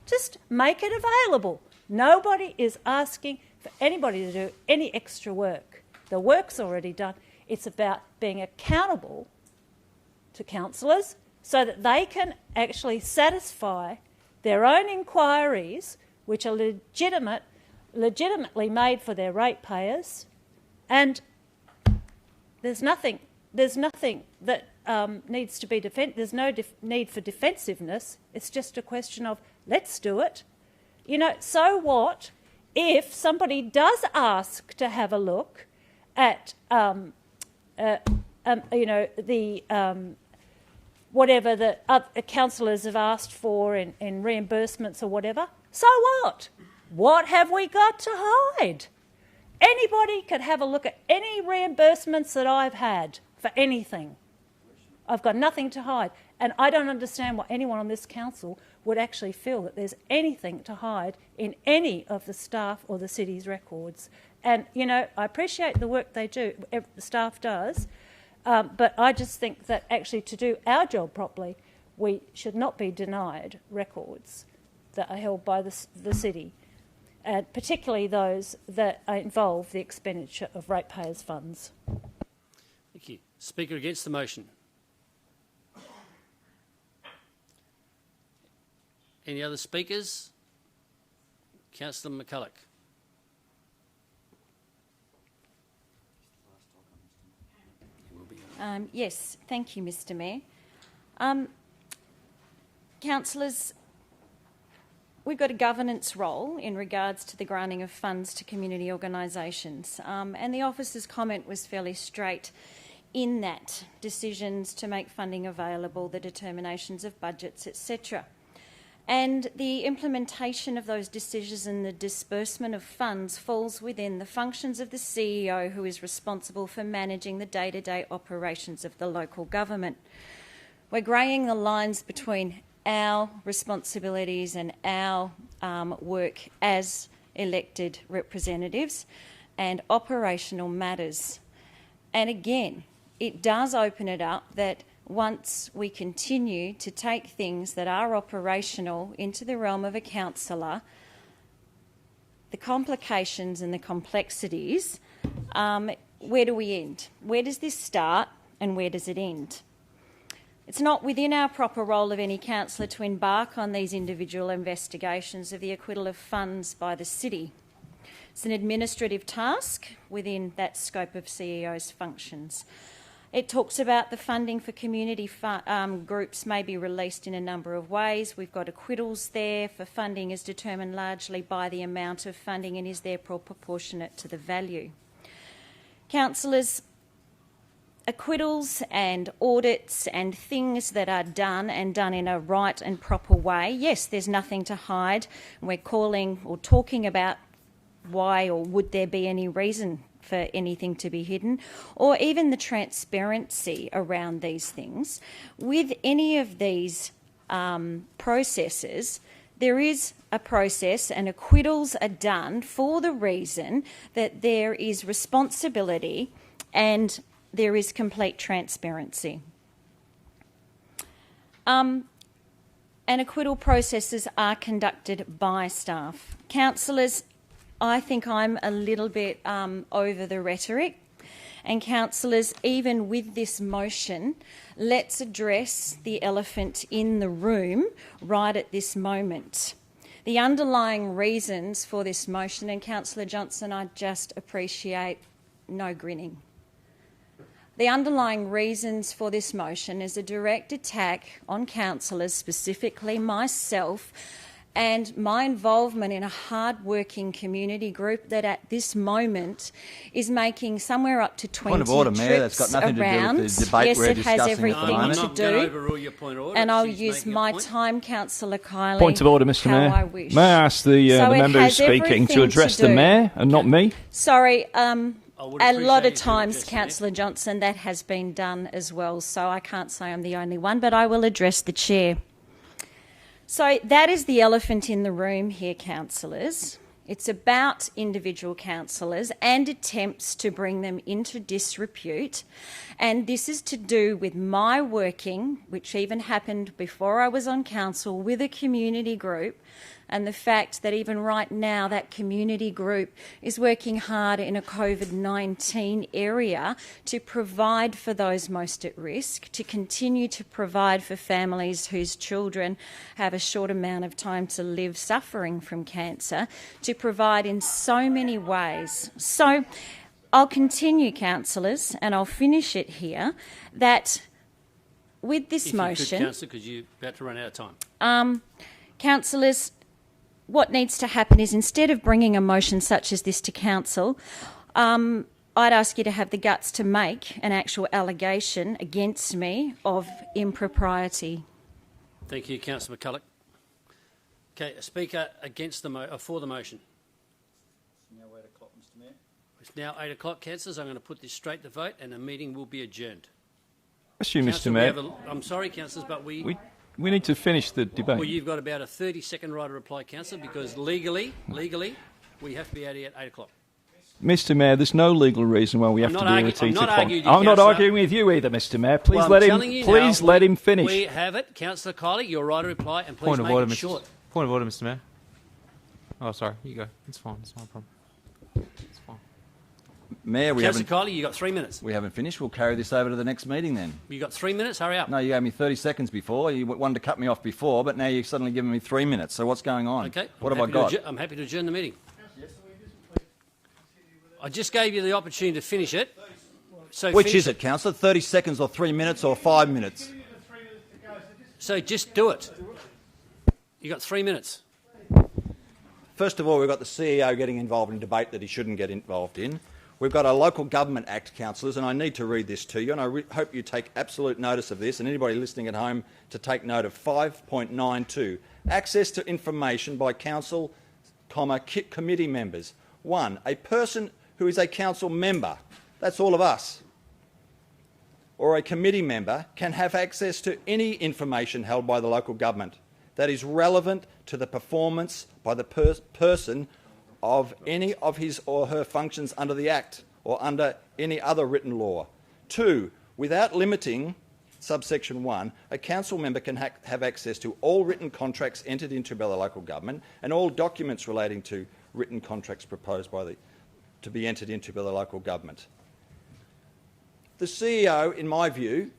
Just make it available. Nobody is asking for anybody to do any extra work. The work's already done. It's about being accountable to councillors so that they can actually satisfy their own inquiries, which are legitimately made for their ratepayers, and there's nothing that needs to be There's no need for defensiveness. It's just a question of let's do it. You know, so what if somebody does ask to have a look at whatever the councillors have asked for in reimbursements or whatever? So what? What have we got to hide? Anybody could have a look at any reimbursements that I've had for anything. I've got nothing to hide. And I don't understand why anyone on this council would actually feel that there's anything to hide in any of the staff or the city's records. And, you know, I appreciate the work they do, the staff does, but I just think that actually to do our job properly, we should not be denied records that are held by the city, and particularly those that involve the expenditure of ratepayers' funds. Thank you. Speaker against the motion. Any other speakers? Councillor McCulloch. Yes, thank you, Mr. Mayor. Councillors, we've got a governance role in regards to the granting of funds to community organisations, and the officer's comment was fairly straight in that decisions to make funding available, the determinations of budgets, etc. And the implementation of those decisions and the disbursement of funds falls within the functions of the CEO, who is responsible for managing the day-to-day operations of the local government. We're greying the lines between our responsibilities and our work as elected representatives and operational matters. And again, it does open it up that once we continue to take things that are operational into the realm of a councillor, the complications and the complexities, where do we end? Where does this start and where does it end? It's not within our proper role of any councillor to embark on these individual investigations of the acquittal of funds by the city. It's an administrative task within that scope of CEO's functions. It talks about the funding for community groups may be released in a number of ways. We've got acquittals there for funding is determined largely by the amount of funding and is therefore proportionate to the value. Councillors, acquittals and audits and things that are done and done in a right and proper way, yes, there's nothing to hide. We're calling or talking about why or would there be any reason for anything to be hidden, or even the transparency around these things. With any of these processes, there is a process and acquittals are done for the reason that there is responsibility and there is complete transparency. And acquittal processes are conducted by staff. Councillors, I think I'm a little bit over the rhetoric. And councillors, even with this motion, let's address the elephant in the room right at this moment. The underlying reasons for this motion, and Councillor Johnson, I just appreciate no grinning. The underlying reasons for this motion is a direct attack on councillors, specifically myself, and my involvement in a hard-working community group that at this moment is making somewhere up to 20 Point of order, Mayor. That's got nothing around. to do with the debate yes, we're it has discussing everything at the moment. to I'm not going to do. overrule your point of order. And I'll She's use making a my point. time, Councillor Kylie. Point of order, Mr. how Mayor. I wish. May I ask the So it member who's has speaking to everything address to the do- Mayor and not me? Sorry, I would a appreciate lot if of you times, address the Councillor Johnson, that has been done as well, so I can't say I'm the only one, but I will address the chair. So that is the elephant in the room here, councillors. It's about individual councillors and attempts to bring them into disrepute. And this is to do with my working, which even happened before I was on council, with a community group, and the fact that even right now that community group is working hard in a COVID-19 area to provide for those most at risk, to continue to provide for families whose children have a short amount of time to live suffering from cancer, to provide in so many ways. So I'll continue, councillors, and I'll finish it here, that with this motion... If you could, Councillor, because you're about to run out of time. Councillors, what needs to happen is instead of bringing a motion such as this to council, I'd ask you to have the guts to make an actual allegation against me of impropriety. Thank you, Councillor McCulloch. Okay, a speaker against the for the motion. It's now 8 o'clock, councillors. I'm going to put this straight to vote and the meeting will be adjourned. That's you, Mr. Councillor, Mayor. I'm sorry, councillors, but We need to finish the debate. Well, you've got about a 30-second right of reply, councillor, because legally, we have to be out here at 8 o'clock. Mr. Mayor, there's no legal reason why we have to do a I'm repeated not comment. arguing with you, I'm not Councillor. arguing with you either, Mr. Mayor. Please Well, let I'm him. telling you Please now, let him finish. We have it, Councillor Kylie. Your right of reply, and please Point of make order, it Mr. short. Point of order, Mr. Mayor. Oh, sorry. You go. It's fine. It's not a problem. It's fine. Mayor, Councillor Kylie, you got 3 minutes. we haven't finished. We'll carry this over to the next meeting then. You got 3 minutes. Hurry up. No, you gave me 30 seconds before. You wanted to cut me off before, but now you've suddenly given me 3 minutes. So what's going on? Okay. What have I got? I'm happy to adjourn the meeting. I just gave you the opportunity to finish it. So Which finish is it, Councillor? 30 seconds or 3 minutes or 5 minutes? So just do it. You got 3 minutes. First of all, we've got the CEO getting involved in debate that he shouldn't get involved in. We've got a Local Government Act, councillors, and I need to read this to you, and I hope you take absolute notice of this, and anybody listening at home to take note of 5.92. Access to information by council, committee members. 1. A person who is a council member, that's all of us, or a committee member can have access to any information held by the local government that is relevant to the performance by the person of any of his or her functions under the Act or under any other written law. 2. Without limiting, subsection 1, a council member can have access to all written contracts entered into by the local government and all documents relating to written contracts proposed to be entered into by the local government. The CEO, in my view,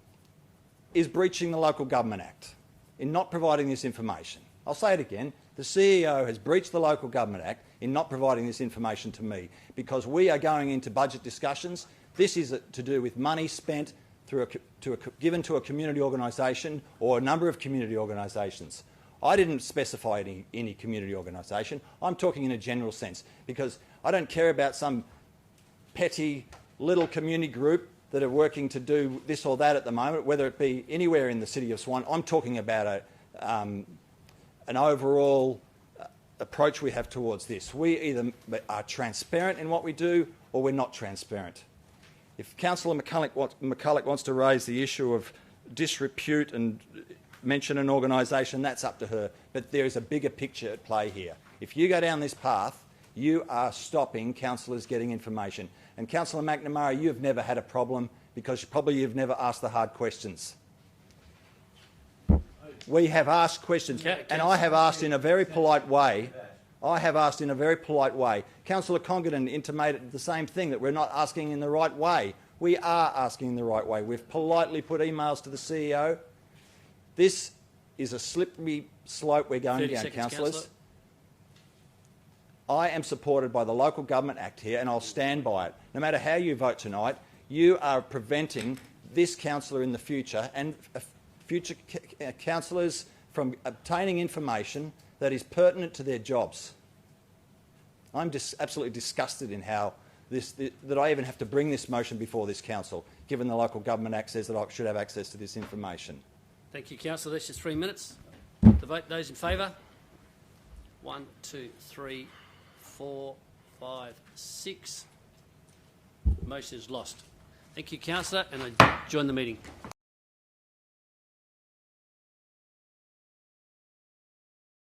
is breaching the Local Government Act in not providing this information. I'll say it again. The CEO has breached the Local Government Act in not providing this information to me because we are going into budget discussions. This is to do with money spent given to a community organisation or a number of community organisations. I didn't specify any community organisation. I'm talking in a general sense because I don't care about some petty little community group that are working to do this or that at the moment, whether it be anywhere in the city of Swan. I'm talking about an overall approach we have towards this. We either are transparent in what we do or we're not transparent. If Councillor McCulloch wants to raise the issue of disrepute and mention an organisation, that's up to her. But there is a bigger picture at play here. If you go down this path, you are stopping councillors getting information. And Councillor McNamara, you have never had a problem because probably you've never asked the hard questions. We have asked questions, and I have asked in a very polite way. Councillor Congdon intimated the same thing, that we're not asking in the right way. We are asking in the right way. We've politely put emails to the CEO. This is a slippery slope we're going down, councillors. I am supported by the Local Government Act here, and I'll stand by it. No matter how you vote tonight, you are preventing this councillor in the future and future councillors from obtaining information that is pertinent to their jobs. I'm absolutely disgusted in how that I even have to bring this motion before this council, given the Local Government Act says that I should have access to this information. Thank you, Councillor. That's your 3 minutes. The vote, those in favour? 1, 2, 3, 4, 5, 6. Motion is lost. Thank you, Councillor, and I join the meeting.